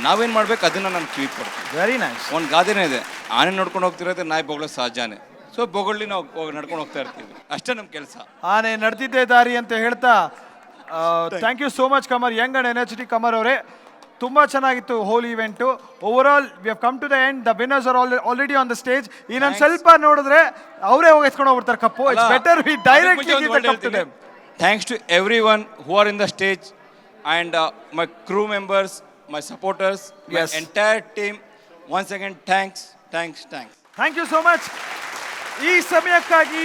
ನಾವೇನು ಮಾಡ್ಬೇಕು ಅದನ್ನು ನಾನು ಕಿವಿ ಕೊಡ್ತೀನಿ. Very nice. ಒಂದು ಗಾದೆನೇ ಇದೆ, ಆನೆ ನೋಡ್ಕೊಂಡು ಹೋಗ್ತಿರೋದು ನಾಯಿ ಬೊಗಳೋ ಸಹಜಾನೆ. ಸೊ ಬೊಗಳ್ಳಿ ನಾವು ನಡ್ಕೊಂಡು ಹೋಗ್ತಾ ಇರ್ತೀವಿ, ಅಷ್ಟೇ ನಮ್ಮ ಕೆಲಸ. ಆನೆ ನಡೆದಿದ್ದೇ ದಾರಿ ಅಂತ ಹೇಳ್ತಾ, thank you so much Kamar, young and energetic Kamar ಅವರೇ. ತುಂಬ ಚೆನ್ನಾಗಿತ್ತು whole event. Over all we have come to the end. The winners are already on the stage. ಇನ್ನೊಂದು ಸ್ವಲ್ಪ ನೋಡಿದ್ರೆ ಅವರೇ ಹೋಗಿ ಎತ್ಕೊಂಡು ಹೋಗ್ಬಿಡ್ತಾರೆ cup. It's better we directly give the cup to them. Thanks to everyone who are in the stage and my crew members, my supporters, my entire team. Once again, thanks. Thank you so much. ಈ ಸಮಯಕ್ಕಾಗಿ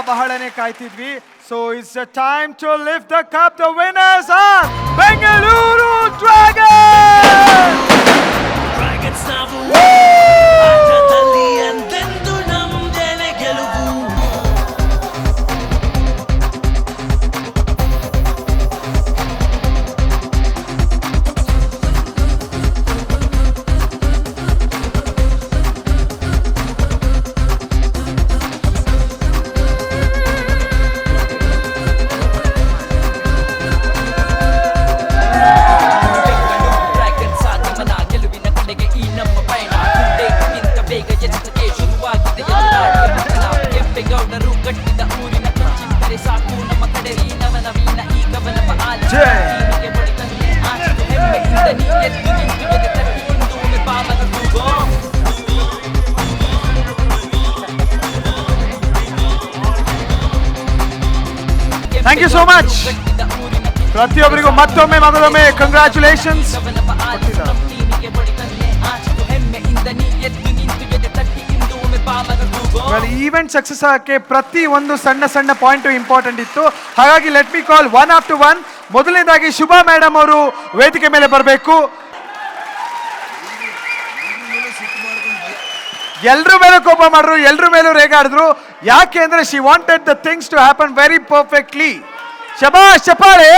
ಬಹಳನೇ ಕಾಯ್ತಿದ್ವಿ. So it's the time to lift the cup. The winners are Bengaluru Dragons! Dragons ನಾವು ಆಟದಲ್ಲಿ ಎಂದೆಂದು ನಮ್ದೇನೆ ಗೆಲುವು. Dragons ಆಗಮನ ಗೆಲುವಿನ ಕಡೆಗೆ ಈ ನಮ್ಮ ಪಯಣ ಗುಂಡೆಗಿಂತ ಬೇಗ ಎಚ್ಚರಿಕೆ ಶುರುವಾಗಿದೆ ಎದುರಾಳಿಯ ಪತನ. ಕೆಂಪೇಗೌಡರು ಕಟ್ಟಿದ ಊರಿನ ಕಿಂಚಿತ್ತರೆ ಸಾಕು ನಮ್ಮ ಕಡೆ ಈ ನವನವೀನ ಈ ಗಮನವ ಆಲಿಗೆ ಬಡಿದಂತೆ ಆಚೆಗೆ ಹೆಮ್ಮೆಯಿಂದ ನೀ ಎದ್ದು ನಿಂತು ಎದೆ ತಟ್ಟಿ ಇಂದು ಒಮ್ಮೆ ಪಾವನ ಕೂಗೋ. Thank you so much. ಪ್ರತಿಯೊಬ್ಬರಿಗೂ ಮತ್ತೊಮ್ಮೆ ಮಗದೊಮ್ಮೆ ಕಂಗ್ರ್ಯಾಚುಲೇಷನ್ಸ್. ಈವೆಂಟ್ ಸಕ್ಸಸ್ ಆಗಕ್ಕೆ ಪ್ರತಿ ಒಂದು ಸಣ್ಣ ಸಣ್ಣ ಪಾಯಿಂಟ್ ಇಂಪಾರ್ಟೆಂಟ್ ಇತ್ತು. ಹಾಗಾಗಿ ಲೆಟ್ ಮಿ ಕಾಲ್ ಒನ್ ಆಫ್ಟರ್ ಒನ್. ಮೊದಲನೇದಾಗಿ ಶುಭಾ ಮೇಡಮ್ ಅವರು ವೇದಿಕೆ ಮೇಲೆ ಬರಬೇಕು. ಎಲ್ರ ಮೇಲೂ ಕೋಪ ಮಾಡಿದ್ರು, ಎಲ್ರ ಮೇಲೂ ರೇಗಾಡಿದ್ರು. ಯಾಕೆ ಅಂದ್ರೆ she wanted the things to happen very perfectly. ಶಬಾಷ್ ಚಪ್ಪಾಳೆ.